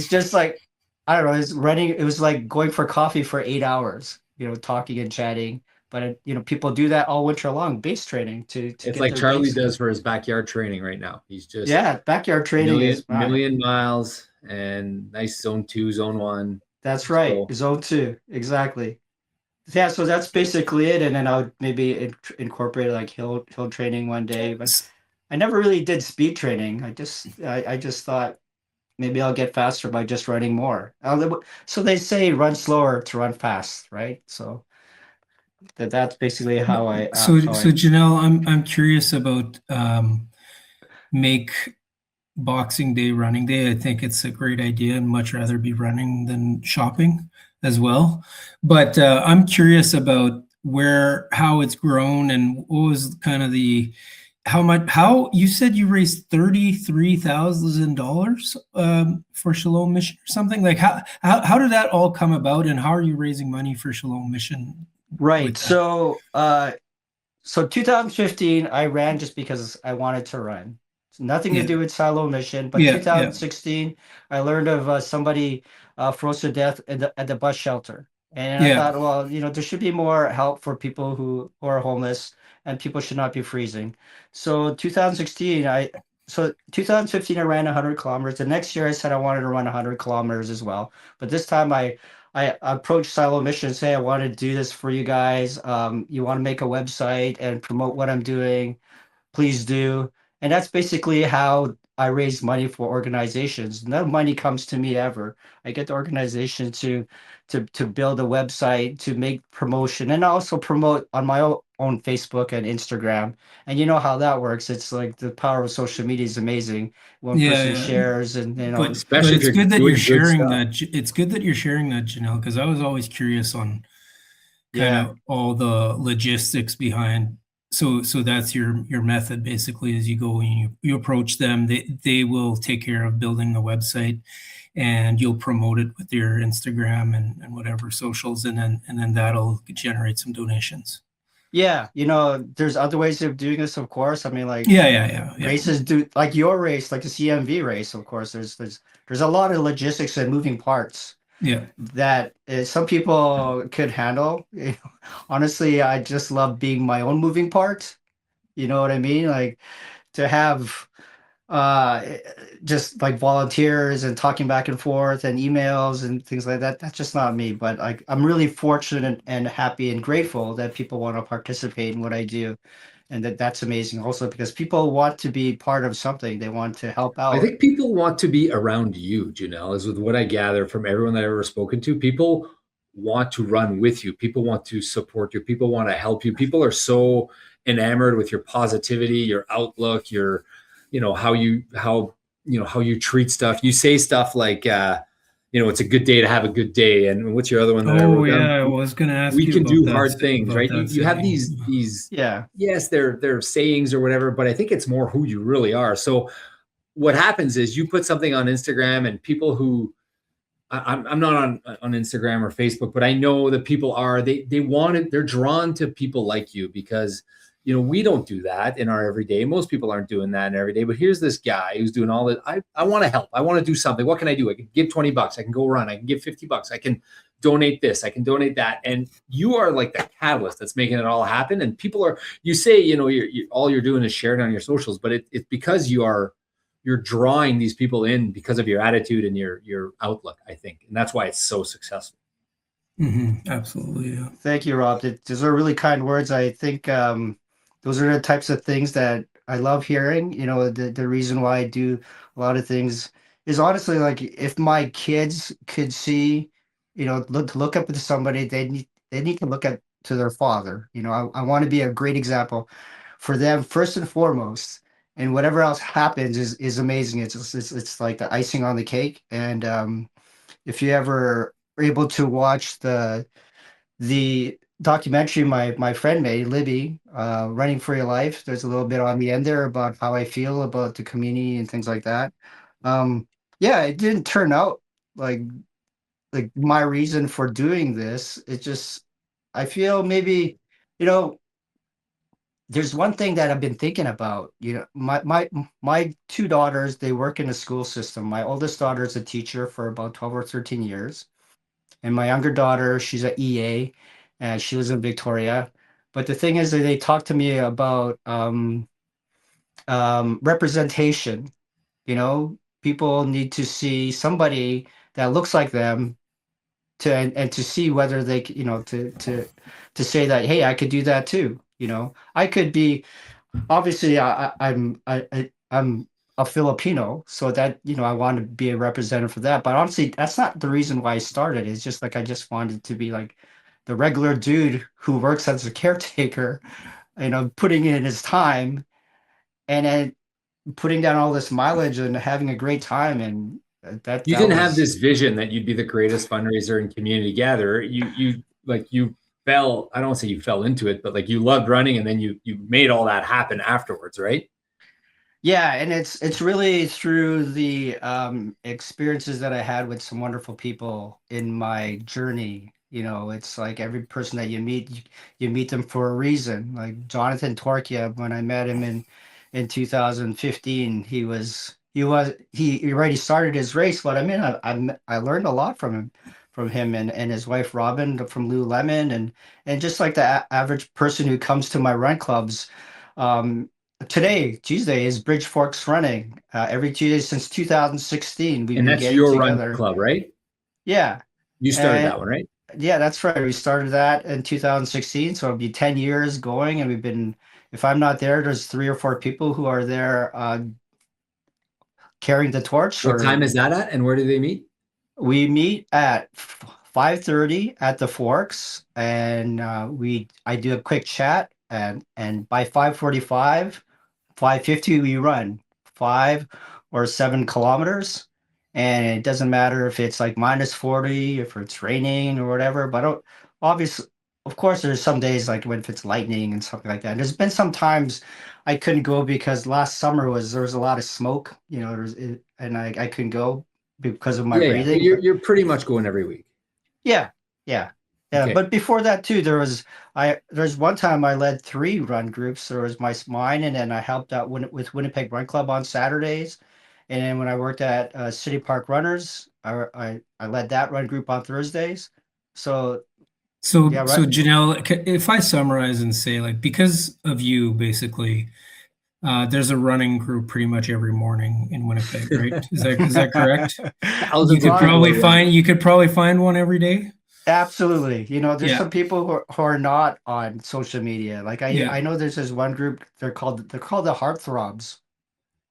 just like I don't know. It's running. It was like going for coffee for 8 hours. Talking and chatting. But people do that all winter long, base training to It's get like their Charlie base. does for his backyard training right now. He's just Backyard training is million miles and nice zone 2, zone 1. That's right. So- Zone 2, exactly. Yeah, so that's basically it. And then I would maybe incorporate like hill training one day, but I never really did speed training. I just thought maybe I'll get faster by just running more. So they say run slower to run fast, right? So that's basically how I. So Junel, I'm curious about make Boxing Day running day. I think it's a great idea and much rather be running than shopping as well. But I'm curious about how it's grown and what was kind of how you said you raised $33,000 for Shalom Mission or something. Like how did that all come about, and how are you raising money for Shalom Mission? Right. So 2015, I ran just because I wanted to run. It's nothing to do with silo mission. But 2016, I learned of somebody froze to death at the bus shelter. And I thought, well, there should be more help for people who are homeless, and people should not be freezing. So 2015, I ran 100 kilometers. The next year, I said I wanted to run 100 kilometers as well. But this time, I approached Silo Mission and say, I want to do this for you guys. You want to make a website and promote what I'm doing, please do. And that's basically how I raise money for organizations. No money comes to me ever. I get the organization to build a website, to make promotion, and also promote on my own Facebook and Instagram. And you know how that works. It's like the power of social media is amazing. One person shares, and but it's good that you're sharing that. It's good that you're sharing that, Junel, because I was always curious on kind of all the logistics behind. So that's your method basically. As you go and you approach them, they will take care of building the website, and you'll promote it with your Instagram and whatever socials, and then that'll generate some donations. Yeah, there's other ways of doing this, of course. I mean, like races do, like your race, like the CMV race, of course. There's a lot of logistics and moving parts. Yeah, that some people could handle. Honestly, I just love being my own moving part. You know what I mean? Like to have just like volunteers and talking back and forth and emails and things like that. That's just not me. But I'm really fortunate and happy and grateful that people want to participate in what I do. And that's amazing also because people want to be part of something. They want to help out. I think people want to be around you, Junel, is with what I gather from everyone that I've ever spoken to. People want to run with you. People want to support you. People want to help you. People are so enamored with your positivity, your outlook, your, how you treat stuff. You say stuff like, it's a good day to have a good day. And what's your other one that I wrote down? I was going to ask We you can about do that, hard things, right? You have saying. these, Yeah. yes, they're sayings or whatever, but I think it's more who you really are. So what happens is you put something on Instagram, and people who I'm not on Instagram or Facebook, but I know that people are, they want it. They're drawn to people like you because, we don't do that in our everyday. Most people aren't doing that in every day, but here's this guy who's doing all that. I want to help. I want to do something. What can I do? I can give $20. I can go run. I can give $50. I can donate this. I can donate that. And you are like the catalyst that's making it all happen. And people are, you say, all you're doing is sharing on your socials, but it's because you're drawing these people in because of your attitude and your outlook, I think. And that's why it's so successful. Absolutely. Yeah. Thank you, Rob. Those are really kind words. I think those are the types of things that I love hearing. The reason why I do a lot of things is honestly, like, if my kids could see, look up to somebody, they need to look up to their father. I want to be a great example for them first and foremost. And whatever else happens is amazing. It's like the icing on the cake. And if you ever are able to watch the documentary my friend made, Libby, Running for Your Life, there's a little bit on the end there about how I feel about the community and things like that. Yeah, it didn't turn out like my reason for doing this. It just, I feel maybe, there's one thing that I've been thinking about. My two daughters, they work in the school system. My oldest daughter is a teacher for about 12 or 13 years. And my younger daughter, she's an EA, and she lives in Victoria. But the thing is that they talk to me about representation. People need to see somebody that looks like them and to see whether they, to say that, hey, I could do that too. I could be, obviously I'm a Filipino, so that, I want to be a representative for that. But honestly, that's not the reason why I started. It's just like I just wanted to be like the regular dude who works as a caretaker, putting in his time and then putting down all this mileage and having a great time. And You that didn't have was, this vision that you'd be the greatest fundraiser and community gatherer. You fell, I don't want to say you fell into it, but like you loved running, and then you made all that happen afterwards, right? yeah, and it's really through the experiences that I had with some wonderful people in my journey. It's like every person that you meet them for a reason. Like Jonathan Torquia, when I met him in 2015, he already started his race, but I mean, I learned a lot from him and his wife Robin from Lululemon, and just like the average person who comes to my run clubs. Today, Tuesday, is Bridge Forks running. Every Tuesday since 2016, we've And been that's getting your run together. club, right? Yeah, You started and that one, right? yeah, that's right. We started that in 2016, so it'll be 10 years going, and we've been. If I'm not there, there's 3 or 4 people who are there carrying the torch. What Or time is that at, and where do they meet? we meet at 5:30 at the Forks, and I do a quick chat, and by 5:45. 550, we run 5 or 7 kilometers, and it doesn't matter if it's like -40, if it's raining or whatever. But obviously, of course, there's some days like when if it's lightning and something like that. There's been some times I couldn't go because last summer there was a lot of smoke, and I couldn't go because of my Yeah, but breathing. you're pretty much going every week. Yeah, yeah, yeah. Okay. But before that too, there's one time I led 3 run groups. There was mine, and then I helped out with Winnipeg Run Club on Saturdays. And then when I worked at City Park Runners, I led that run group on Thursdays. So So, yeah, so right. Janelle, if I summarize and say, like, because of you, basically, there's a running group pretty much every morning in Winnipeg, right? Is that correct? Thousands of people are running. You could probably find one every day. Absolutely. There's Yeah. some people who are not on social media. Like Yeah. I know there's this one group, they're called the Heartthrobs.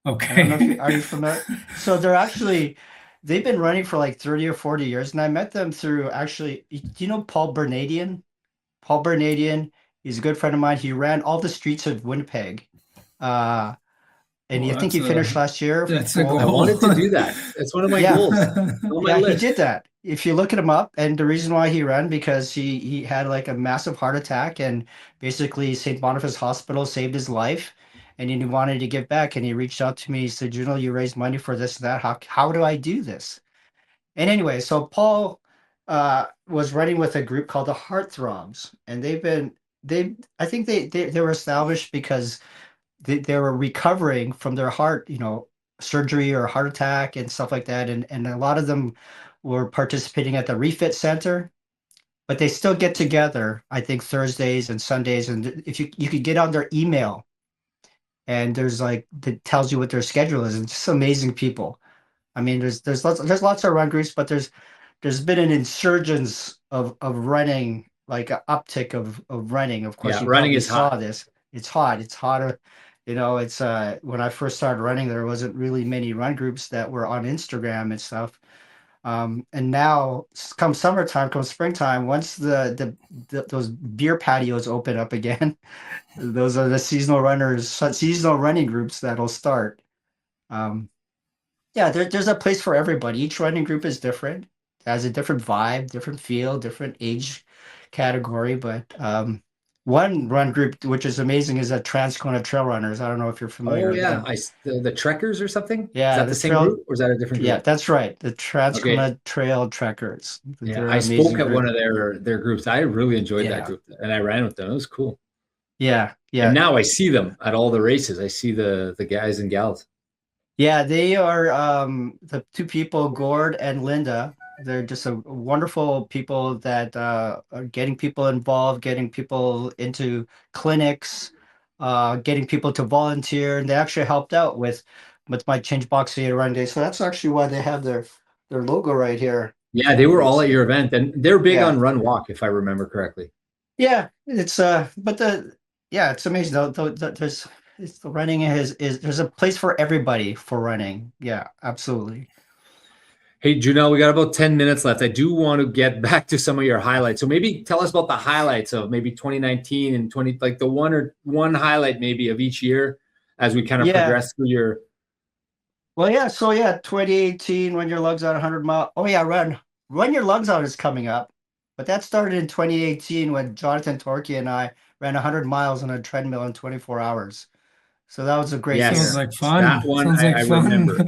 I don't know if Okay. are you familiar? So they've been running for like 30 or 40 years, and I met them through actually, do you know Paul Bernadian? Paul Bernadian, he's a good friend of mine. He ran all the streets of Winnipeg. Uh, And Well, you think he finished last year? that's a full- I goal. wanted to do that. That's one of my Yeah. goals. On my Yeah, he list. did that. If you look at him up, and the reason why he ran, because he had like a massive heart attack, and basically St. Boniface Hospital saved his life, and he wanted to give back. And he reached out to me. He said, "Junel, you raised money for this and that. How do I do this?" And anyway, so Paul was running with a group called the Heartthrobs, and I think they were established because they were recovering from their heart, surgery or heart attack and stuff like that. And a lot of them were participating at the refit center, but they still get together, I think Thursdays and Sundays. And if you could get on their email, and there's like, that tells you what their schedule is. And just amazing people. I mean, there's lots of run groups, but there's been an insurgence of running, like an uptick of running. Of course, Yeah, you running probably is saw hot. this. It's hot. It's hotter. It's when I first started running, there wasn't really many run groups that were on Instagram and stuff. And now, come summertime, come springtime, once those beer patios open up again, those are the seasonal running groups that'll start. Yeah, there's a place for everybody. Each running group is different, has a different vibe, different feel, different age category. But one run group, which is amazing, is a Transcona Trail Runners. I don't know if you're familiar Oh with yeah, them. the Trekkers or something. Is Yeah, that the the same trail. group or is that a different Yeah, group? that's right. The Okay. Transcona Trail Trekkers. Yeah, They're I an amazing spoke at group. one of their groups. I really enjoyed that Yeah. group, and I ran with them. It was cool. Yeah, And yeah. now I see them at all the races. I see the guys and gals. Yeah, they are the two people, Gord and Linda. They're just a wonderful people that are getting people involved, getting people into clinics, getting people to volunteer, and they actually helped out with my Change Box Theater Run Day. So that's actually why they have their logo right here. Yeah, they were all at your event, and they're big Yeah. on run walk, if I remember correctly. Yeah, it's it's amazing though. The running is there's a place for everybody for running. Yeah, absolutely. Hey, Junel, we got about 10 minutes left. I do want to get back to some of your highlights. So maybe tell us about the highlights of maybe 2019 and 20, like the one highlight maybe of each year as we kind of progress through your. Well, yeah. So 2018, Run Your Lugs Out 100 mile. Oh yeah, Run Your Lugs Out is coming up, but that started in 2018 when Jonathan Torquay and I ran 100 miles on a treadmill in 24 hours. So that was a great year. Sounds like fun. That one Sounds like I fun. remember.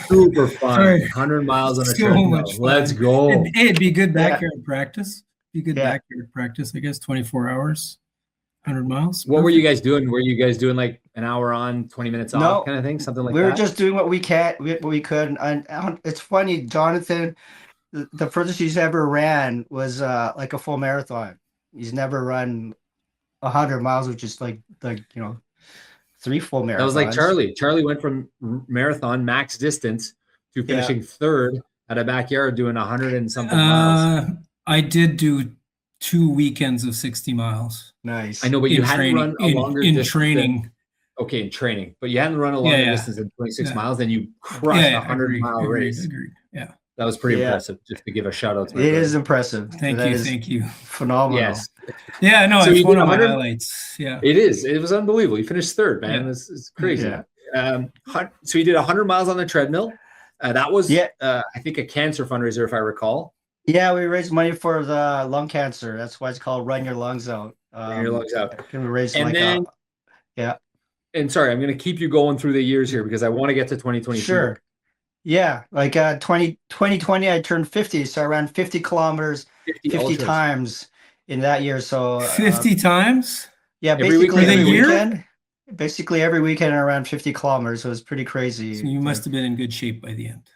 Super fun. Sorry. 100 miles on a So treadmill. much fun. Let's go. It'd be good backyard practice. Be good Yeah. backyard practice, I guess. 24 hours, 100 miles. What were you guys doing? Were you guys doing like an hour on, 20 minutes off kind of thing? Something like that? We were just doing what we could. And it's funny, Jonathan, the furthest he's ever ran was like a full marathon. He's never run 100 miles, which is like 3 full marathons. That was like Charlie. Charlie went from marathon max distance to finishing third at a backyard doing 100 and something miles. I did do 2 weekends of 60 miles. Nice. I know, but you hadn't run a longer in distance training. Okay, in training, but you hadn't run a longer distance than 26 miles, then you crushed a 100-mile race. Agreed. Yeah. That was pretty impressive, just to give a shout out to it. Is impressive. Thank you. Phenomenal. Yes. Yeah, no, So it's one of my highlights. Yeah. It is. It was unbelievable. You finished third, man. Yeah. It's crazy. Yeah. So you did 100 miles on the treadmill. That was, I think, a cancer fundraiser, if I recall. Yeah, we raised money for the lung cancer. That's why it's called Run Your Lungs Out. Run Your Lungs Out. We raised And sorry, I'm going to keep you going through the years here because I want to get to 2022. Sure. Yeah, like 2020, I turned 50, so I ran 50 kilometers 50 times in that year. So 50 times? Yeah, basically every weekend. Basically every weekend I ran 50 kilometers. So it was pretty crazy. So you must have been in good shape by the end.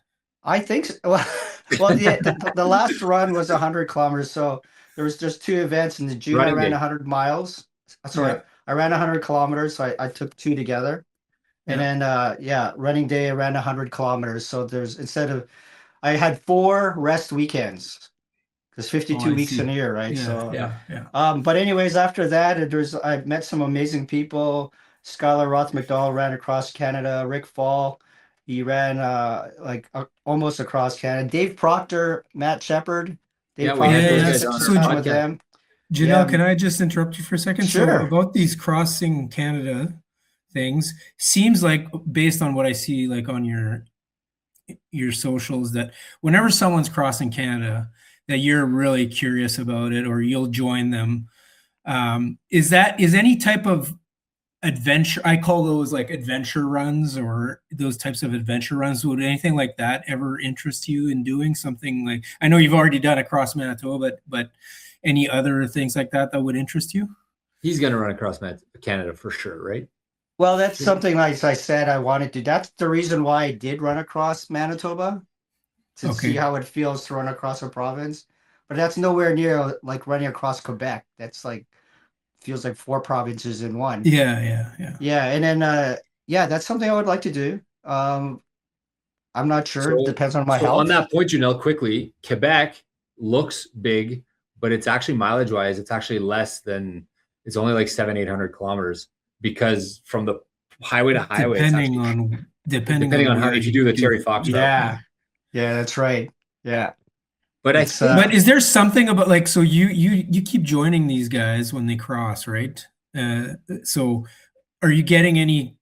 I think so. Well, the last run was 100 kilometers. So there was just 2 events in the June. I ran 100 miles. Sorry, I ran 100 kilometers. So I took 2 together. And then, running day, I ran 100 kilometers. So I had 4 rest weekends because 52 weeks in a year, right? But anyways, after that, I met some amazing people. Skylar Roth McDowell ran across Canada. Rick Fall, he ran almost across Canada. Dave Proctor, Matt Shepard. Dave Proctor with them. Junel, can I just interrupt you for a second? Sure. So about these crossing Canada things. Seems like, based on what I see, like on your socials, that whenever someone's crossing Canada, that you're really curious about it, or you'll join them. Is any type of adventure, I call those like adventure runs, or those types of adventure runs, would anything like that ever interest you in doing something? Like, I know you've already done across Manitoba, but any other things like that would interest you? He's going to run across Canada for sure, right? Well, that's something, like I said, I wanted to. That's the reason why I did run across Manitoba, to see how it feels to run across a province. But that's nowhere near like running across Quebec. That's like, feels like 4 provinces in one. Yeah. And then that's something I would like to do. I'm not sure. It depends on my health. On that point, Junel, quickly, Quebec looks big, but it's actually mileage wise, it's actually less than, it's only like 700-800 kilometers, because from the highway to highway, depending on how, if you do the Terry Fox route. Yeah, that's right. Yeah. But but is there something about, like, so you keep joining these guys when they cross, right? So are you getting any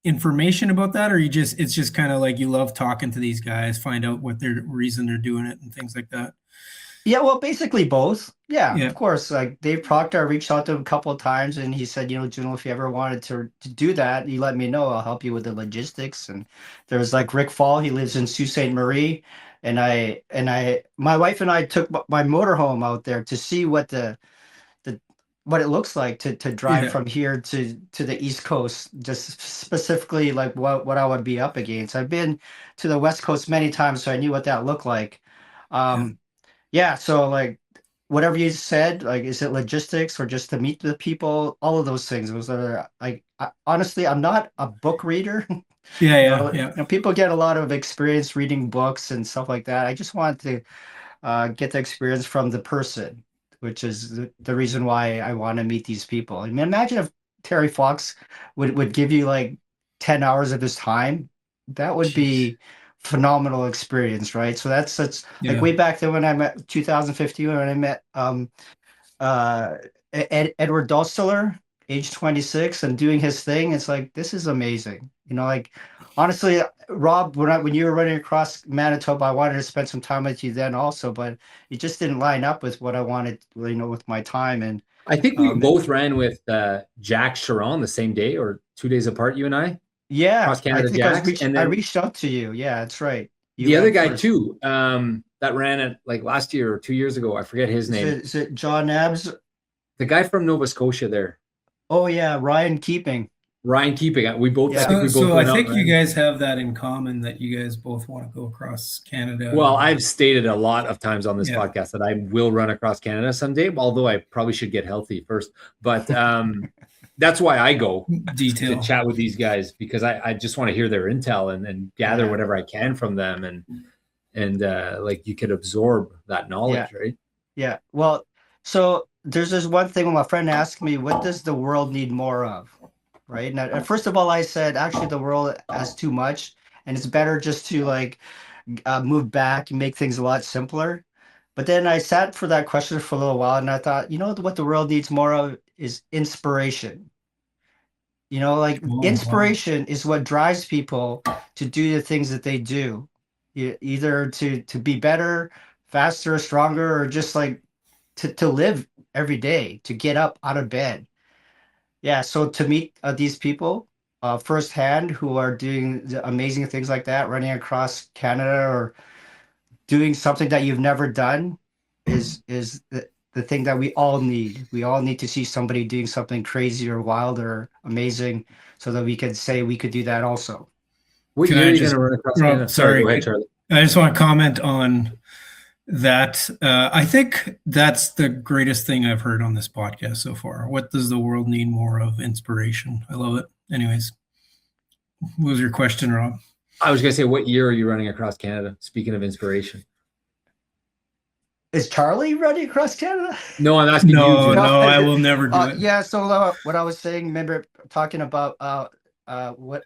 information about that, or it's just kind of like you love talking to these guys, find out what their reason they're doing it and things like that? Yeah, well, basically both. Yeah, of course. Like Dave Proctor, I reached out to him a couple of times, and he said, Junel, if you ever wanted to do that, you let me know. I'll help you with the logistics. And there's like Rick Fall. He lives in Sault Ste. Marie, and my wife and I took my motorhome out there to see what what it looks like to drive from here to the East Coast, just specifically like what I would be up against. I've been to the West Coast many times, so I knew what that looked like. So like whatever you said, like, is it logistics or just to meet the people? All of those things was honestly, I'm not a book reader. People get a lot of experience reading books and stuff like that. I just want to get the experience from the person, which is the reason why I want to meet these people. I mean, imagine if Terry Fox would give you like 10 hours of his time. That would be phenomenal experience, right? So that's like way back then when I met 2015, when I met Edward Dostler, age 26, and doing his thing. It's like, this is amazing. Like, honestly, Rob, when you were running across Manitoba, I wanted to spend some time with you then also, but it just didn't line up with what I wanted, with my time. And I think we both ran with Jack Sharon the same day, or 2 days apart, you and I. Yeah, Cross Canada Jacks. I reached out to you. Yeah, that's right. The other guy too, that ran it like last year or 2 years ago. I forget his name. Is it John Nabbs? The guy from Nova Scotia there. Oh yeah, Ryan Keeping. We both. Yeah. I think you guys have that in common, that you guys both want to go across Canada. Well, I've stated a lot of times on this podcast that I will run across Canada someday, although I probably should get healthy first. But that's why I go to chat with these guys, because I just want to hear their intel and gather whatever I can from them, and like, you could absorb that knowledge, right? Yeah. Well, so there's this one thing when my friend asked me, what does the world need more of? Right. Now, first of all, I said, actually, the world has too much, and it's better just to like move back and make things a lot simpler. But then I sat for that question for a little while, and I thought, what the world needs more of is inspiration. Inspiration is what drives people to do the things that they do, either to be better, faster, stronger, or just like to live every day, to get up out of bed. Yeah, so to meet these people firsthand who are doing amazing things like that, running across Canada or doing something that you've never done, is the thing that we all need. We all need to see somebody doing something crazy or wild or amazing, so that we can say we could do that also. What year are you going to run across Canada? Sorry, go ahead, Charlie. I just want to comment on that. I think that's the greatest thing I've heard on this podcast so far. What does the world need more of? Inspiration. I love it. Anyways, what was your question, Rob? I was going to say, what year are you running across Canada? Speaking of inspiration. Is Charlie running across Canada? No, I'm asking you. No, I will never do it. Yeah, so what I was saying, remember talking about what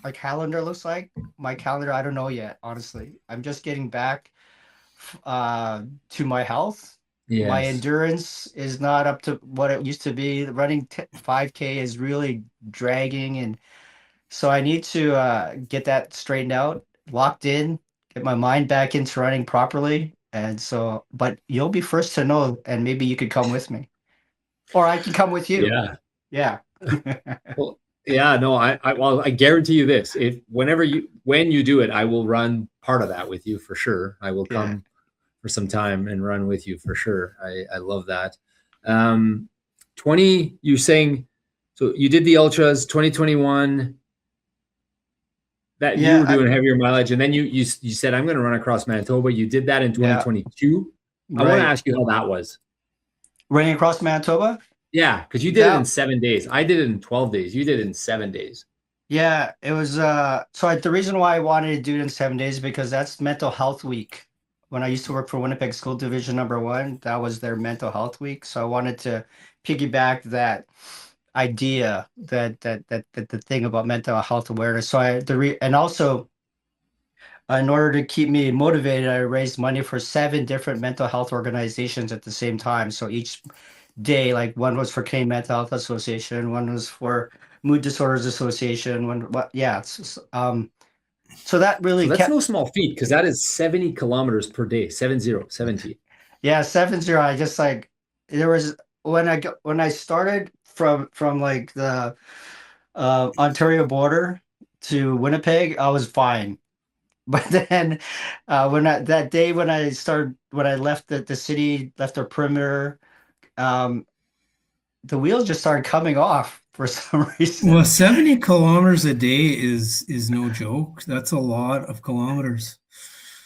my calendar looks like? My calendar, I don't know yet, honestly. I'm just getting back to my health, My Yes. endurance is not up to what it used to be. Running 5K is really dragging, and so I need to get that straightened out, locked in, get my mind back into running properly. And so, but you'll be first to know, and maybe you could come with me, or I can come with you. Yeah. Yeah. Well, yeah, no, well, I guarantee you this. If when you do it, I will run part of that with you for sure. I will Yeah. come for some time and run with you for sure. I love that. 20, you saying, so you did the ultras 2021 that you were Yeah. doing heavier mileage, and then you said I'm going to run across Manitoba. You did that in Yeah. 2022. I want to Right. ask you how that was. Running across Manitoba? Yeah, because you did it in That 7 days. I did it in 12 days. You did it in 7 days. Yeah, it was the reason why I wanted to do it in 7 days, because that's mental health week. When I used to work for Winnipeg School Division #1, that was their mental health week. So I wanted to piggyback that idea, that the thing about mental health awareness. So and also, in order to keep me motivated, I raised money for 7 different mental health organizations at the same time. So each day, like one was for Canadian Mental Health Association, one was for Mood Disorders Association, so that So really that's kept. no small feat because that is 70 kilometers per day, 70. Yeah, 7-0. I just like, there was, when I started from like the Ontario border to Winnipeg, I was fine. But then that day when I left the city, left the perimeter, um, the wheels just started coming off for some reason. Well, 70 kilometers a day is no joke. That's a lot of kilometers.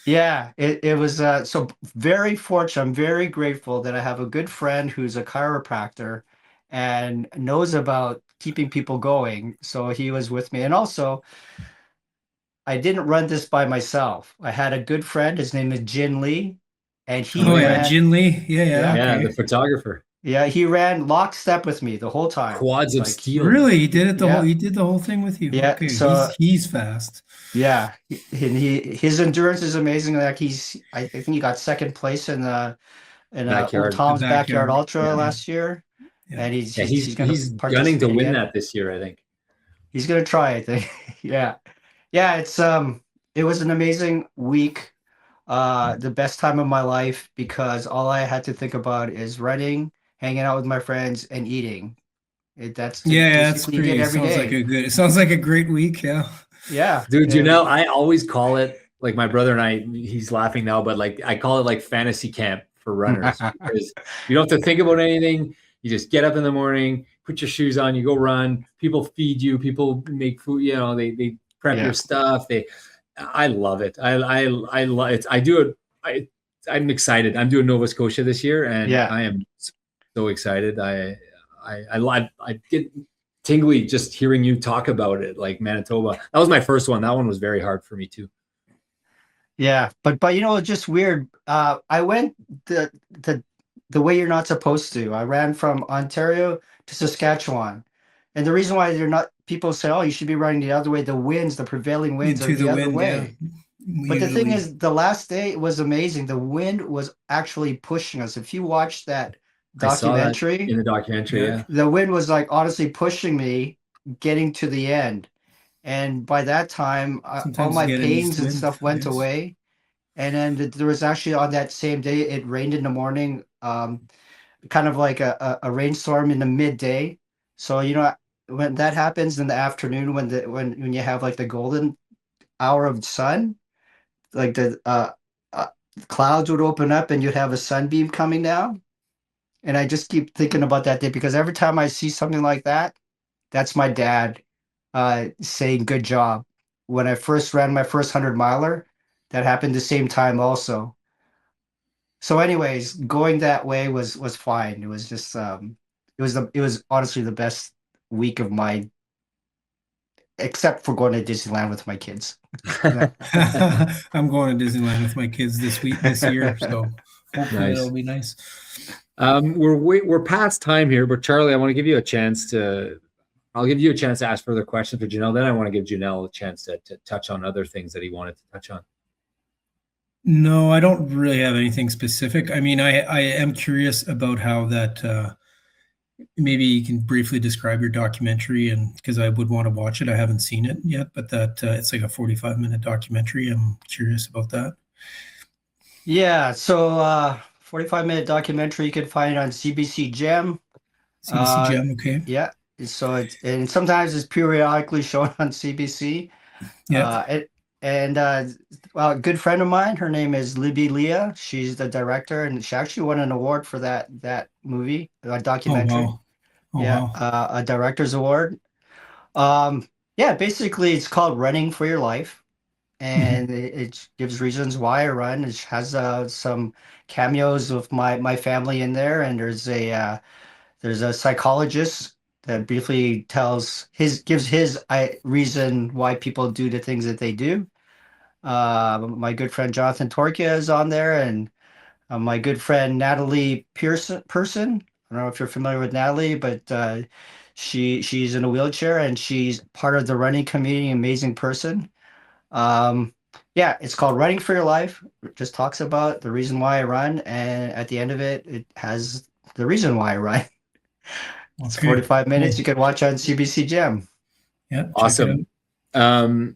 Yeah, it was so very fortunate. I'm very grateful that I have a good friend who's a chiropractor and knows about keeping people going. So he was with me. And also, I didn't run this by myself. I had a good friend. His name is Jin Lee, and he Oh, Oh yeah. yeah, ran. Jin Lee. Yeah, Yeah. Yeah, okay. the photographer. Yeah, he ran lockstep with me the whole time. Quads of Like, steel. Really? He did it yeah, he did the whole thing with you. yeah. Okay. So He's fast. yeah, his endurance is amazing. Like I think he got second place in Old Backyard. The Tom's Backyard backyard. Ultra Yeah. Yeah. last year, Yeah. and Yeah, he's going to he's gunning to participate win again. that this year, I think. He's going to try, I think. Yeah, yeah. It was an amazing week, the best time of my life, because all I had to think about is running, hanging out with my friends, and eating. That's Yeah, that's basically you get pretty. every day. It sounds like a great week. Yeah. Yeah, Dude, you and know, I always call it like my brother and I, he's laughing now, but like I call it like fantasy camp for runners because you don't have to think about anything. You just get up in the morning, put your shoes on, you go run. People feed you, people make food, you know, they prep yeah. your stuff. I love it. I love it. I do it. I'm excited. I'm doing Nova Scotia this year and Yeah. I am so excited. I get tingly just hearing you talk about it, like Manitoba. That was my first one. That one was very hard for me too. Yeah, but you know, it's just weird. I went the way you're not supposed to. I ran from Ontario to Saskatchewan, and the reason why they're not, people say, "Oh, you should be running the other way." The prevailing winds are To the the other wind, yeah. way. But the thing Usually. is, the last day was amazing. The wind was actually pushing us. If you watch that I saw that documentary, in the documentary. Yeah. Yeah. the wind was like honestly pushing me getting to the end. And by that time, all Sometimes you my get an east pains and wind. stuff went Yes. away. And then there was actually, on that same day, it rained in the morning, kind of like a rainstorm in the midday. So, you know, when that happens in the afternoon, when you have like the golden hour of sun, like the clouds would open up and you'd have a sunbeam coming down. And I just keep thinking about that day, because every time I see something like that, that's my dad saying good job. When I first ran my first 100 miler, that happened the same time also. So anyways, going that way was fine. It was just it was honestly the best week of my, except for going to Disneyland with my kids. I'm going to Disneyland with my kids this year, so hopefully Nice. it'll be nice. We're past time here, but Charlie, I want to give you a chance to. I'll give you a chance to ask further questions for Junel. Then I want to give Junel a chance to touch on other things that he wanted to touch on. No, I don't really have anything specific. I mean, I am curious about how that, maybe you can briefly describe your documentary, and because I would want to watch it. I haven't seen it yet, but that it's like a 45-minute documentary. I'm curious about that. Yeah, so 45-minute documentary you can find on CBC Gem. CBC Gem, okay. Yeah, so and sometimes it's periodically shown on CBC. Yeah. Well, a good friend of mine, her name is Libby Leah. She's the director, and she actually won an award for that movie, documentary. Oh, wow. Oh, Yeah, wow. a director's award. Yeah, basically it's called Running for Your Life, and it gives reasons why I run. It has some cameos of my family in there, and there's a psychologist that briefly gives his reason why people do the things that they do. My good friend Jonathan Torkia is on there, and my good friend Natalie Person. I don't know if you're familiar with Natalie, but she's in a wheelchair and she's part of the running community. Amazing person. Yeah, it's called Running for Your Life. It just talks about the reason why I run, and at the end of it, it has the reason why I run. It's Okay, 45 minutes. cool. You can watch on CBC Gem. Yeah, check it Awesome.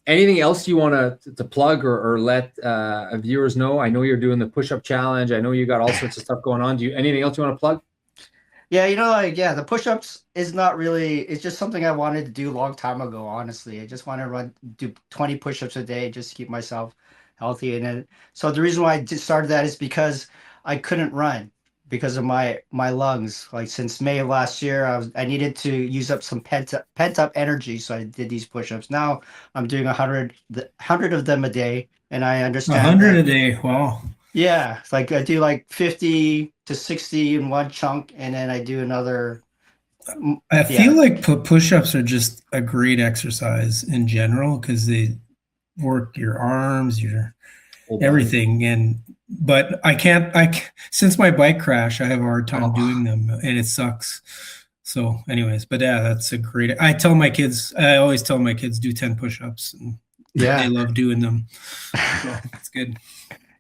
Anything else you want to plug or let viewers know? I know you're doing the push-up challenge. I know you got all sorts of stuff going on. Anything else you want to plug? Yeah, the push-ups is not really, it's just something I wanted to do a long time ago, honestly. I just want to do 20 push-ups a day just to keep myself healthy. So the reason why I started that is because I couldn't run because of my lungs. Like since May of last year, I needed to use up some pent up energy, so I did these push-ups. Now I'm doing 100 of them a day, and I understand 100 a day. Wow. yeah, it's like I do like 50 to 60 in one chunk, and then I do another. I feel like push-ups are just a great exercise in general because they work your arms, your everything. But since my bike crash, I have a hard time doing them, and it sucks. So anyways, but yeah, that's a great, I always tell my kids do 10 push-ups, and they love doing them. So it's good.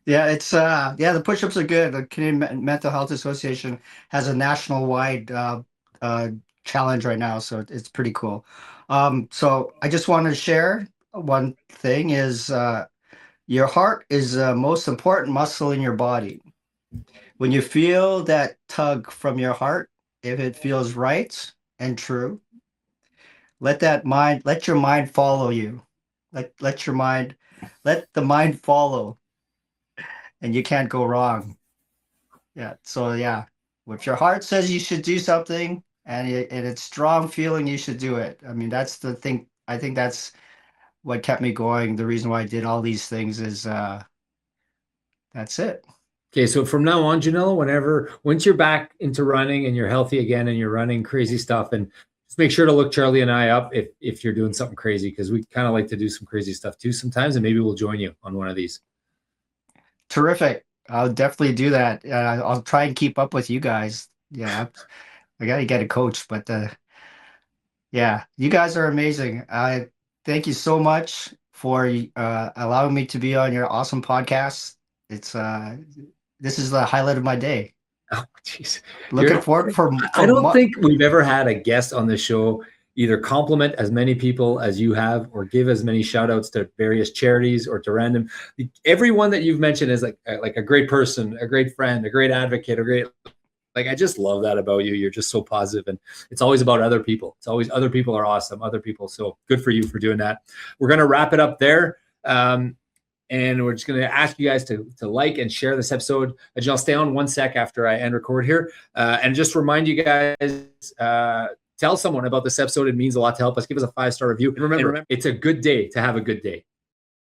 Yeah, the push-ups are good. The Canadian Mental Health Association has a national-wide challenge right now, so it's pretty cool. So I just wanted to share one thing is your heart is the most important muscle in your body. When you feel that tug from your heart, if it feels right and true, let your mind follow you. Let the mind follow, and you can't go wrong. Yeah. So yeah, if your heart says you should do something and it's strong feeling, you should do it. I mean, that's the thing. I think that's what kept me going. The reason why I did all these things is that's it. Okay, so from now on, Junel, once you're back into running and you're healthy again and you're running crazy stuff, and just make sure to look Charlie and I up if you're doing something crazy, because we kind of like to do some crazy stuff too sometimes, and maybe we'll join you on one of these. Terrific. I'll definitely do that. I'll try and keep up with you guys. Yeah, I got to get a coach, but yeah, you guys are amazing. I thank you so much for allowing me to be on your awesome podcast. This is the highlight of my day. Oh, jeez. Looking forward for I don't think we've ever had a guest on the show either compliment as many people as you have or give as many shout outs to various charities or to random. Everyone that you've mentioned is like a great person, a great friend, a great advocate, I just love that about you. You're just so positive, and it's always about other people. It's always other people are awesome, other people. So good for you for doing that. We're going to wrap it up there. And we're just going to ask you guys to like and share this episode. I'll stay on 1 sec after I end record here. And just remind you guys, tell someone about this episode. It means a lot to help us. Give us a 5-star review. And remember, it's a good day to have a good day.